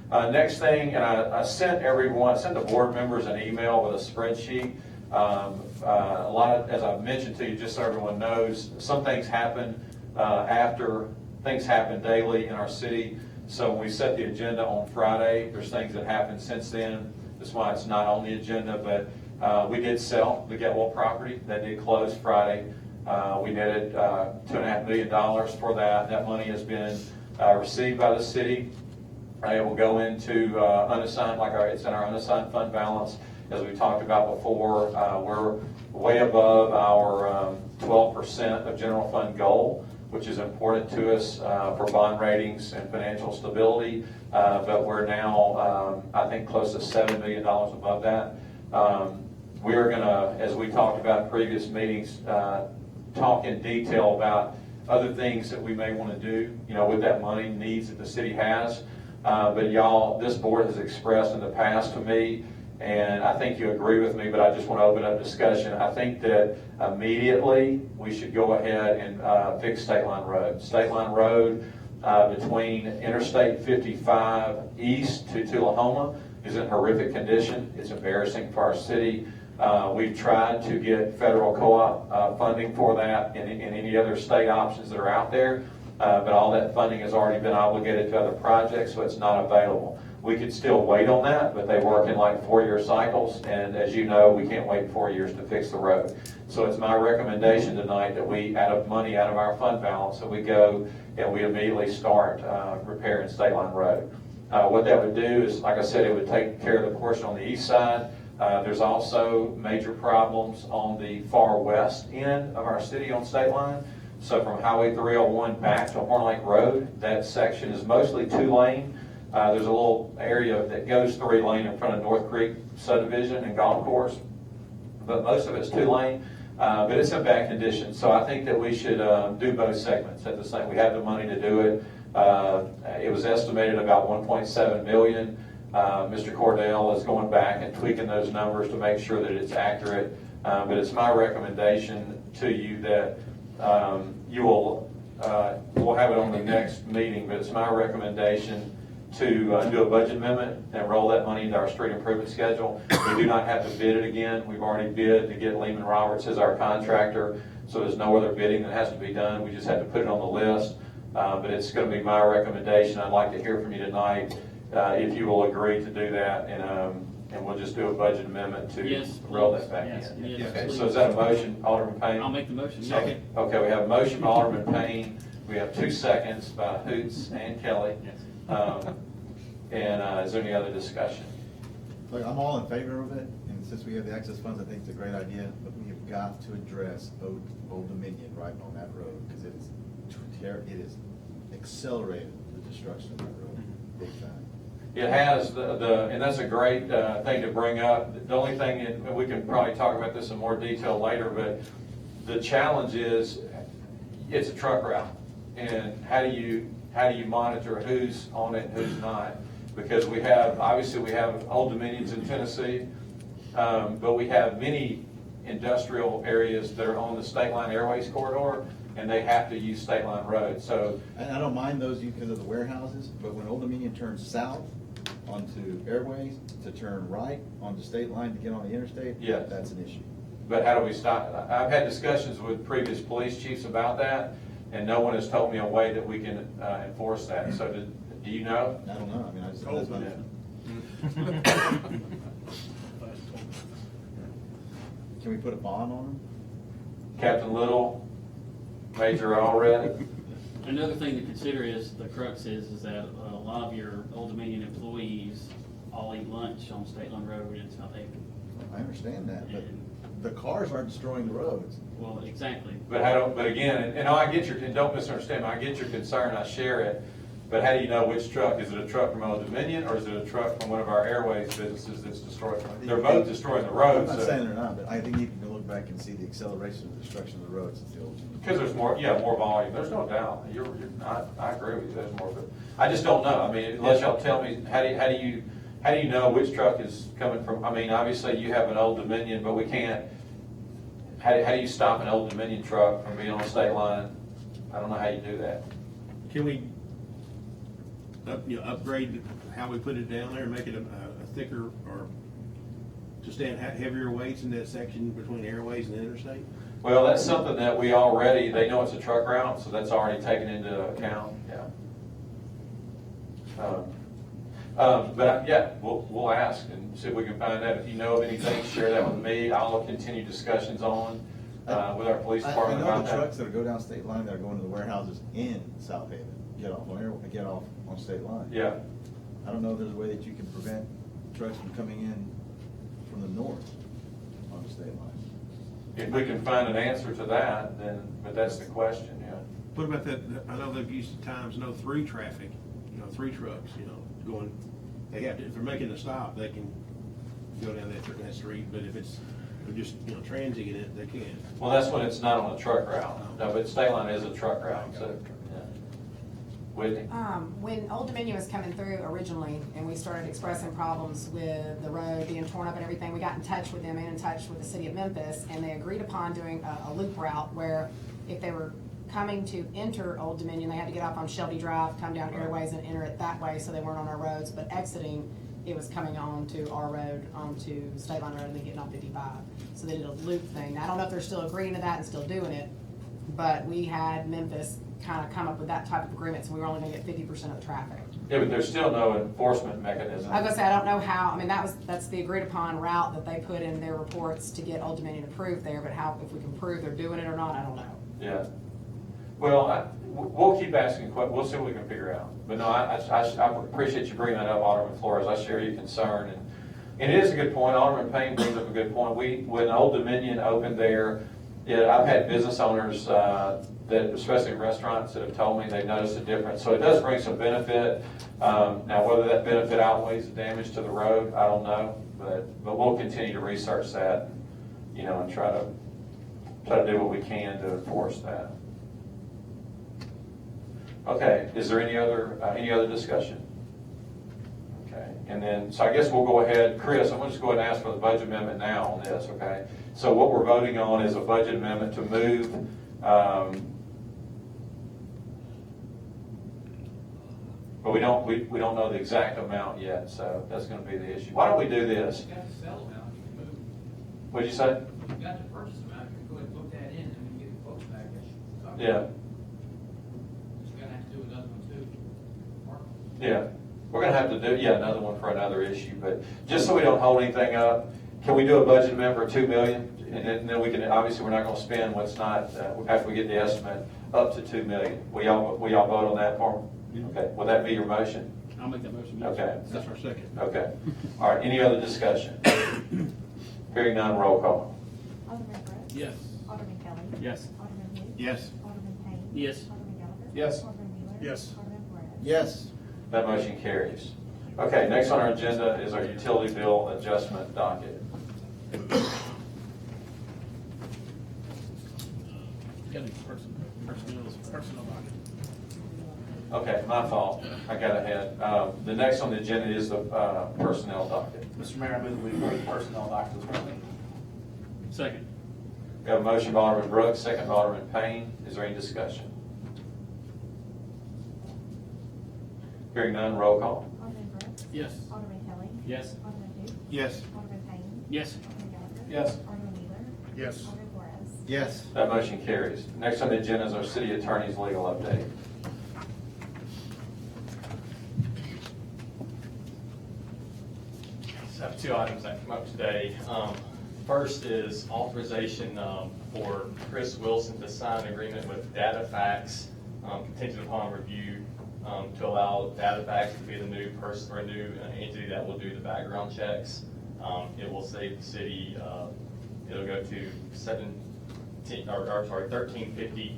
[SPEAKER 1] Next thing, and I sent the board members an email with a spreadsheet. A lot of, as I've mentioned to you, just so everyone knows, some things happen after things happen daily in our city. So when we set the agenda on Friday, there's things that happened since then. That's why it's not on the agenda, but we did sell the Getwell property. That did close Friday. We netted $2.5 million for that. That money has been received by the city. It will go into unassigned, it's in our unassigned fund balance. As we talked about before, we're way above our 12% of general fund goal, which is important to us for bond ratings and financial stability. But we're now, I think, close to $7 million above that. We are going to, as we talked about in previous meetings, talk in detail about other things that we may want to do, with that money, needs that the city has. But y'all, this board has expressed in the past to me, and I think you agree with me, but I just want to open up discussion. I think that immediately we should go ahead and fix State Line Road. State Line Road between Interstate 55 east to Tullahoma is in horrific condition. It's embarrassing for our city. We've tried to get federal co-op funding for that and any other state options that are out there, but all that funding has already been obligated to other projects, so it's not available. We could still wait on that, but they work in like 4-year cycles, and as you know, we can't wait 4 years to fix the road. So it's my recommendation tonight that we add money out of our fund balance, so we go and we immediately start repairing State Line Road. What that would do is, like I said, it would take care of the portion on the east side. There's also major problems on the far west end of our city on State Line. So from Highway 301 back to Horn Lake Road, that section is mostly 2-lane. There's a little area that goes 3-lane in front of North Creek subdivision and golf course, but most of it's 2-lane. but it's in bad condition. So I think that we should do both segments at the same. We have the money to do it. It was estimated about 1.7 million. Mr. Cordell is going back and tweaking those numbers to make sure that it's accurate. But it's my recommendation to you that you will, we'll have it on the next meeting, but it's my recommendation to do a budget amendment and roll that money into our street improvement schedule. We do not have to bid it again. We've already bid to get Lehman Roberts as our contractor, so there's no other bidding that has to be done. We just have to put it on the list. But it's going to be my recommendation. I'd like to hear from you tonight if you will agree to do that, and we'll just do a budget amendment to
[SPEAKER 4] Yes,
[SPEAKER 1] roll
[SPEAKER 4] please.
[SPEAKER 1] that back
[SPEAKER 4] Yes,
[SPEAKER 1] in.
[SPEAKER 4] yes,
[SPEAKER 1] Okay,
[SPEAKER 4] please.
[SPEAKER 1] so is that a motion, Alderman Payne?
[SPEAKER 4] I'll make the motion.
[SPEAKER 1] Second. Okay, we have a motion by Alderman Payne. We have 2 seconds by Hoots and Kelly.
[SPEAKER 4] Yes.
[SPEAKER 1] And is there any other discussion?
[SPEAKER 14] Look, I'm all in favor of it, and since we have the access funds, I think it's a great idea, but we have got to address Old Dominion right on that road, because it is accelerated the destruction of that road, big time.
[SPEAKER 1] It has and that's a great thing to bring up. The only thing, and we can probably talk about this in more detail later, but the challenge is it's a truck route, and how do you monitor who's on it and who's not? Because obviously we have Old Dominions in Tennessee, but we have many industrial areas that are on the State Line Airways corridor, and they have to use State Line Road. So,
[SPEAKER 14] And I don't mind those because of the warehouses, but when Old Dominion turns south onto Airways to turn right onto State Line to get on the interstate,
[SPEAKER 1] Yes.
[SPEAKER 14] that's an issue.
[SPEAKER 1] but how do we stop it? I've had discussions with previous police chiefs about that, and no one has told me a way that we can enforce that. So do you know?
[SPEAKER 14] I don't know, I mean, I just.
[SPEAKER 15] Cold,
[SPEAKER 14] Can we put a bond on them?
[SPEAKER 1] Captain Little, Major Allred.
[SPEAKER 4] Another thing to consider is the crux is that a lot of your Old Dominion employees all eat lunch on State Line Road in Southaven.
[SPEAKER 14] I understand that, but
[SPEAKER 4] And-
[SPEAKER 14] the cars aren't destroying the roads.
[SPEAKER 4] Well, exactly.
[SPEAKER 1] But again, and I get and don't misunderstand me, I get your concern, I share it, but how do you know which truck? Is it a truck from Old Dominion, or is it a truck from one of our airways businesses that's destroying? They're both destroying the
[SPEAKER 14] I'm
[SPEAKER 1] roads.
[SPEAKER 14] not saying they're not, but I think you can look back and see the acceleration of the destruction of the roads. It's the old.
[SPEAKER 1] Because there's more volume, there's no doubt. I agree with you, there's more, but I just don't know. I mean, unless y'all tell me, how do you know which truck is coming from? I mean, obviously you have an Old Dominion, but we can't, how do you stop an Old Dominion truck from being on the state line? I don't know how you do that.
[SPEAKER 10] Can we upgrade how we put it down there and make it a thicker or to stand heavier weights in that section between airways and the interstate?
[SPEAKER 1] Well, that's something that they know it's a truck route, so that's already taken into account, yeah. Yeah, we'll ask and see if we can find out. If you know of anything, share that with me. I'll continue discussions on with our police department
[SPEAKER 14] I know
[SPEAKER 1] about
[SPEAKER 14] the
[SPEAKER 1] that.
[SPEAKER 14] trucks that go down State Line that are going to the warehouses in Southaven, get off on State Line.
[SPEAKER 1] Yeah,
[SPEAKER 14] I don't know if there's a way that you can prevent trucks from coming in from the north on the State Line.
[SPEAKER 1] if we can find an answer to that, then, but that's the question, yeah.
[SPEAKER 10] What about that, I know they've used at times no 3 traffic, 3 trucks, going, they have to, if they're making a stop, they can go down that street, but if it's, they're just, transiting it, they can't.
[SPEAKER 1] Well, that's when it's not on a truck route. No, but State Line is a truck route, so, yeah. Whitney?
[SPEAKER 13] When Old Dominion was coming through originally, and we started expressing problems with the road being torn up and everything, we got in touch with them and in touch with the city of Memphis, and they agreed upon doing a loop route where if they were coming to enter Old Dominion, they had to get off on Shelby Drive, come down Airways and enter it that way, so they weren't on our roads, but exiting, it was coming on to our road, onto State Line Road, and then getting on 55. So they did a loop thing. Now, I don't know if they're still agreeing to that and still doing it, but we had Memphis kind of come up with that type of agreement, so we were only gonna get 50% of the traffic.
[SPEAKER 1] Yeah, but there's still no enforcement mechanism.
[SPEAKER 13] I was gonna say, I don't know how, I mean, that's the agreed upon route that they put in their reports to get Old Dominion approved there, but how, if we can prove they're doing it or not, I don't know.
[SPEAKER 1] Yeah. Well, we'll keep asking questions. We'll see what we can figure out. But no, I appreciate you bringing that up, Alderman Flores. I share your concern. And it is a good point. Alderman Payne brings up a good point. When Old Dominion opened there, I've had business owners that, especially restaurants, that have told me they've noticed a difference. So it does bring some benefit. Now, whether that benefit outweighs the damage to the road, I don't know. But we'll continue to research that, and try to try to do what we can to enforce that. Okay, is there any other discussion? Okay, and then, so I guess we'll go ahead, Chris, I'm gonna just go ahead and ask for the budget amendment now on this, okay? So what we're voting on is a budget amendment to move, but we don't know the exact amount yet, so that's gonna be the issue. Why don't we do this?
[SPEAKER 16] You got the sell amount, you can move.
[SPEAKER 1] What'd you say?
[SPEAKER 16] You got the purchase amount, you can go ahead and put that in, and then get the quotes back.
[SPEAKER 1] Yeah.
[SPEAKER 16] Just gonna have to do another one too. Mark?
[SPEAKER 1] Yeah, we're gonna have to do, another one for another issue, but just so we don't hold anything up, can we do a budget amendment for $2 million? And then we can, obviously, we're not gonna spend what's not, after we get the estimate, up to $2 million. We all vote on that part? Okay, will that be your motion?
[SPEAKER 4] I'll make that motion.
[SPEAKER 1] Okay.
[SPEAKER 10] That's our second.
[SPEAKER 1] Okay. All right, any other discussion? Hearing none, roll call.
[SPEAKER 5] Alderman Brooks.
[SPEAKER 10] Yes.
[SPEAKER 5] Alderman Kelly.
[SPEAKER 12] Yes.
[SPEAKER 5] Alderman who?
[SPEAKER 10] Yes.
[SPEAKER 5] Alderman Payne.
[SPEAKER 4] Yes.
[SPEAKER 5] Alderman Gallagher.
[SPEAKER 2] Yes.
[SPEAKER 5] Alderman Wheeler.
[SPEAKER 15] Yes.
[SPEAKER 5] Alderman Flores.
[SPEAKER 14] Yes.
[SPEAKER 1] That motion carries. Okay, next on our agenda is our utility bill adjustment docket. Okay, my fault. I got ahead. The next on the agenda is the personnel docket.
[SPEAKER 8] Mr. Mayor, I move that we approve the personnel docket as presented.
[SPEAKER 4] Second.
[SPEAKER 1] We have a motion by Alderman Brooks, second by Alderman Payne. Is there any discussion? Hearing none, roll call.
[SPEAKER 5] Alderman Brooks.
[SPEAKER 4] Yes.
[SPEAKER 5] Alderman Kelly.
[SPEAKER 12] Yes.
[SPEAKER 5] Alderman who?
[SPEAKER 10] Yes.
[SPEAKER 5] Alderman Payne.
[SPEAKER 4] Yes.
[SPEAKER 5] Alderman Gallagher.
[SPEAKER 2] Yes.
[SPEAKER 5] Alderman Wheeler.
[SPEAKER 15] Yes.
[SPEAKER 5] Alderman Flores.
[SPEAKER 14] Yes.
[SPEAKER 1] That motion carries. Next on the agenda is our city attorney's legal update.
[SPEAKER 7] So I have two items that come up today. First is authorization for Chris Wilson to sign an agreement with DataFax, contingent upon review, to allow DataFax to be the new person or new entity that will do the background checks. It will save the city, it'll go to $13.50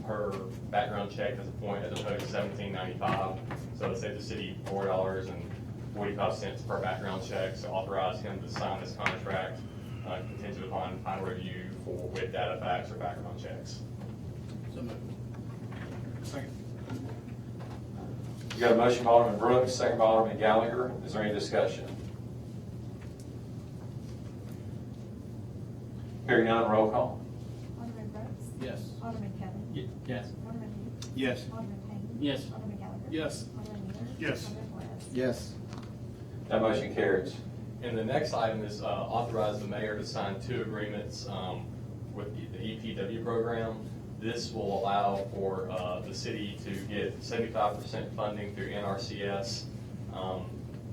[SPEAKER 7] per background check as opposed to $17.95. So it'll save the city $4.45 per background check. So authorize him to sign this contract contingent upon final review with DataFax or background checks.
[SPEAKER 4] So moved.
[SPEAKER 2] Second.
[SPEAKER 1] You got a motion by Alderman Brooks, second by Alderman Gallagher. Is there any discussion? Hearing none, roll call.
[SPEAKER 5] Alderman Brooks.
[SPEAKER 4] Yes.
[SPEAKER 5] Alderman Kelly.
[SPEAKER 4] Yes.
[SPEAKER 5] Alderman who?
[SPEAKER 10] Yes.
[SPEAKER 5] Alderman Payne.
[SPEAKER 4] Yes.
[SPEAKER 5] Alderman Gallagher.
[SPEAKER 2] Yes.
[SPEAKER 5] Alderman Wheeler.
[SPEAKER 15] Yes.
[SPEAKER 5] Alderman Flores.
[SPEAKER 14] Yes.
[SPEAKER 1] That motion carries.
[SPEAKER 7] And the next item is authorize the mayor to sign 2 agreements with the EPW program. This will allow for the city to get 75% funding through NRCS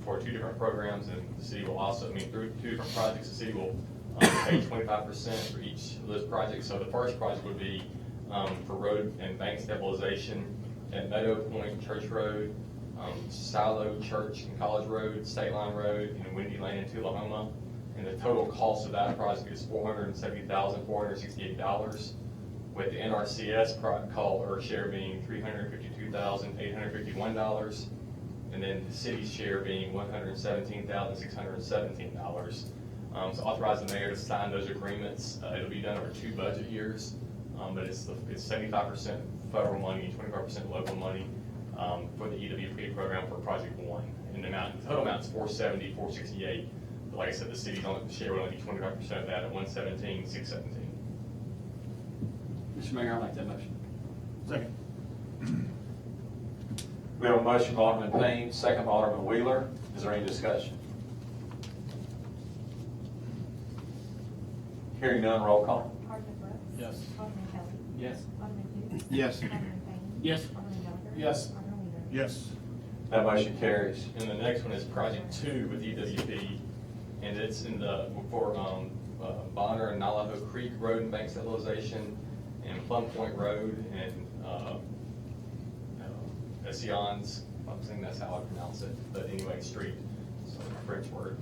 [SPEAKER 7] for 2 different programs, and the city will also, through 2 different projects, the city will pay 25% for each of those projects. So the first project would be for road and bank stabilization at Meadow Point Church Road, Silo Church and College Road, State Line Road, and Windy Lane in Tullahoma. And the total cost of that project is $470,468, with the NRCS call or share being $352,851, and then the city's share being $117,617. So authorize the mayor to sign those agreements. It'll be done over 2 budget years, but it's 75% federal money, 25% local money for the EWP program for Project 1. And the total amount is $470,468. But like I said, the city's share will only be 25% of that at $117,617.
[SPEAKER 4] Mr. Mayor, I'll make that motion.
[SPEAKER 10] Second.
[SPEAKER 1] We have a motion by Alderman Payne, second by Alderman Wheeler. Is there any discussion? Hearing none, roll call.
[SPEAKER 5] Alderman Brooks.
[SPEAKER 12] Yes.
[SPEAKER 5] Alderman Kelly.
[SPEAKER 4] Yes.
[SPEAKER 5] Alderman who?
[SPEAKER 10] Yes.
[SPEAKER 5] Alderman Payne.
[SPEAKER 4] Yes.
[SPEAKER 5] Alderman Gallagher.
[SPEAKER 2] Yes.
[SPEAKER 5] Alderman Wheeler.
[SPEAKER 15] Yes.
[SPEAKER 1] That motion carries.
[SPEAKER 7] And the next one is Project 2 with EWP, and it's for Bonner and Navajo Creek Road and Bank Stabilization, and Plum Point Road, and Ession's, I'm saying that's how I pronounce it, but anyway, street, so a French word,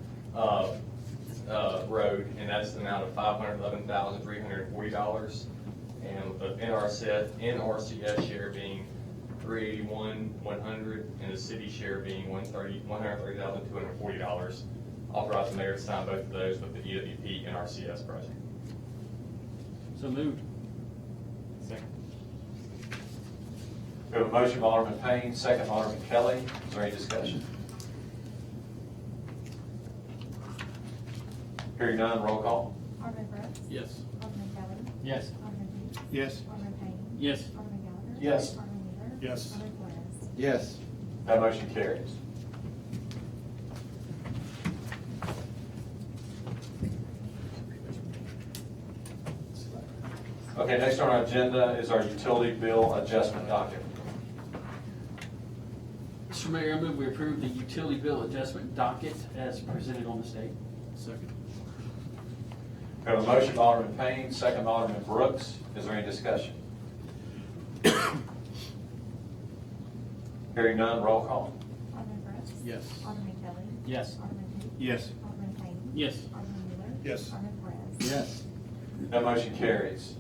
[SPEAKER 7] road, and that's the amount of $511,340, and the NRCS share being $381,100, and the city share being $130,240. Authorize the mayor to sign both of those with the EWP NRCS project.
[SPEAKER 4] So So moved.
[SPEAKER 12] Second.
[SPEAKER 1] We have a motion by Alderman Payne, second by Alderman Kelly. Is there any discussion? Hearing none, roll call.
[SPEAKER 5] Alderman Brooks.
[SPEAKER 4] Yes.
[SPEAKER 5] Alderman Kelly.
[SPEAKER 12] Yes.
[SPEAKER 5] Alderman Dees.
[SPEAKER 10] Yes.
[SPEAKER 5] Alderman Payne.
[SPEAKER 4] Yes.
[SPEAKER 5] Alderman Gallagher.
[SPEAKER 8] Yes.
[SPEAKER 5] Alderman Wheeler.
[SPEAKER 15] Yes.
[SPEAKER 5] Alderman Flores.
[SPEAKER 14] Yes.
[SPEAKER 1] That motion carries. Okay, next on our agenda is our utility bill adjustment docket.
[SPEAKER 4] Mr. Mayor, I move we approve the utility bill adjustment docket as presented on the state.
[SPEAKER 10] Second.
[SPEAKER 1] We have a motion by Alderman Payne, second by Alderman Brooks. Is there any discussion? Hearing none, roll call.
[SPEAKER 5] Alderman Brooks.
[SPEAKER 10] Yes.
[SPEAKER 5] Alderman Kelly.
[SPEAKER 4] Yes.
[SPEAKER 5] Alderman Dees.
[SPEAKER 10] Yes.
[SPEAKER 5] Alderman Payne.
[SPEAKER 4] Yes.
[SPEAKER 5] Alderman Wheeler.
[SPEAKER 15] Yes.
[SPEAKER 5] Alderman Flores.
[SPEAKER 14] Yes.
[SPEAKER 1] That motion carries.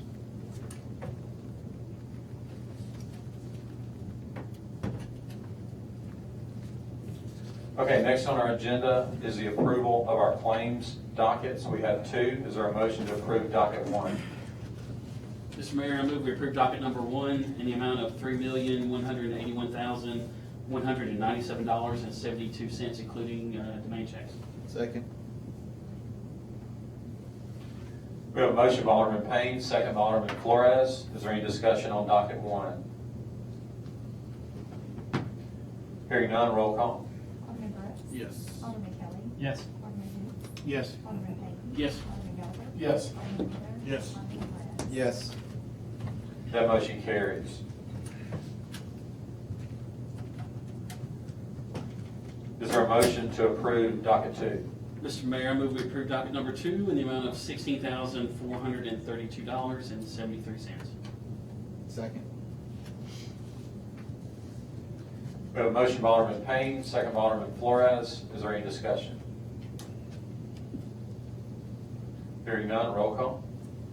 [SPEAKER 1] Okay, next on our agenda is the approval of our claims docket. So we have two. Is there a motion to approve docket one?
[SPEAKER 4] Mr. Mayor, I move we approve docket number 1 in the amount of $3,181,197.72, including domain checks.
[SPEAKER 14] Second.
[SPEAKER 1] We have a motion by Alderman Payne, second by Alderman Flores. Is there any discussion on docket one? Hearing none, roll call.
[SPEAKER 5] Alderman Brooks.
[SPEAKER 10] Yes.
[SPEAKER 5] Alderman Kelly.
[SPEAKER 12] Yes.
[SPEAKER 5] Alderman Dees.
[SPEAKER 10] Yes.
[SPEAKER 5] Alderman Payne.
[SPEAKER 4] Yes.
[SPEAKER 5] Alderman Gallagher.
[SPEAKER 8] Yes.
[SPEAKER 5] Alderman Wheeler.
[SPEAKER 10] Yes.
[SPEAKER 5] Alderman Flores.
[SPEAKER 14] Yes.
[SPEAKER 1] That motion carries. Is there a motion to approve docket two?
[SPEAKER 4] Mr. Mayor, I move we approve docket number 2 in the amount of $16,432.73.
[SPEAKER 14] Second.
[SPEAKER 1] We have a motion by Alderman Payne, second by Alderman Flores. Is there any discussion? Hearing none, roll call.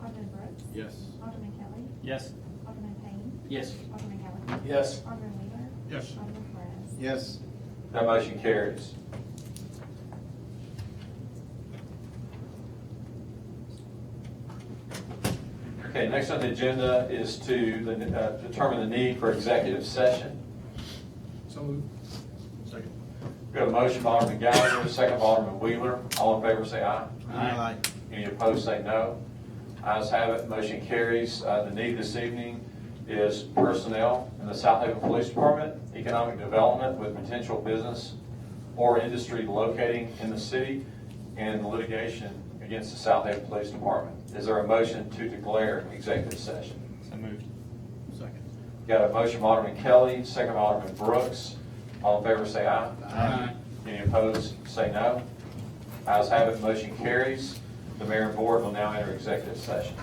[SPEAKER 5] Alderman Brooks.
[SPEAKER 10] Yes.
[SPEAKER 5] Alderman Kelly.
[SPEAKER 12] Yes.
[SPEAKER 5] Alderman Payne.
[SPEAKER 4] Yes.
[SPEAKER 5] Alderman Gallagher.
[SPEAKER 8] Yes.
[SPEAKER 5] Alderman Wheeler.
[SPEAKER 10] Yes.
[SPEAKER 5] Alderman Flores.
[SPEAKER 14] Yes.
[SPEAKER 1] That motion carries. Okay, next on the agenda is to determine the need for executive session.
[SPEAKER 2] So moved.
[SPEAKER 10] Second.
[SPEAKER 1] We have a motion by Alderman Gallagher, second by Alderman Wheeler. All in favor say aye.
[SPEAKER 14] Aye.
[SPEAKER 1] Any opposed say no. Ayes have it, motion carries. The need this evening is personnel in the Southaven Police Department, economic development with potential business or industry locating in the city, and litigation against the Southaven Police Department. Is there a motion to declare executive session?
[SPEAKER 12] So moved.
[SPEAKER 10] Second.
[SPEAKER 1] Got a motion by Alderman Kelly, second by Alderman Brooks. All in favor say aye.
[SPEAKER 4] Aye.
[SPEAKER 1] Any opposed say no. Ayes have it, motion carries. The mayor and board will now enter executive session.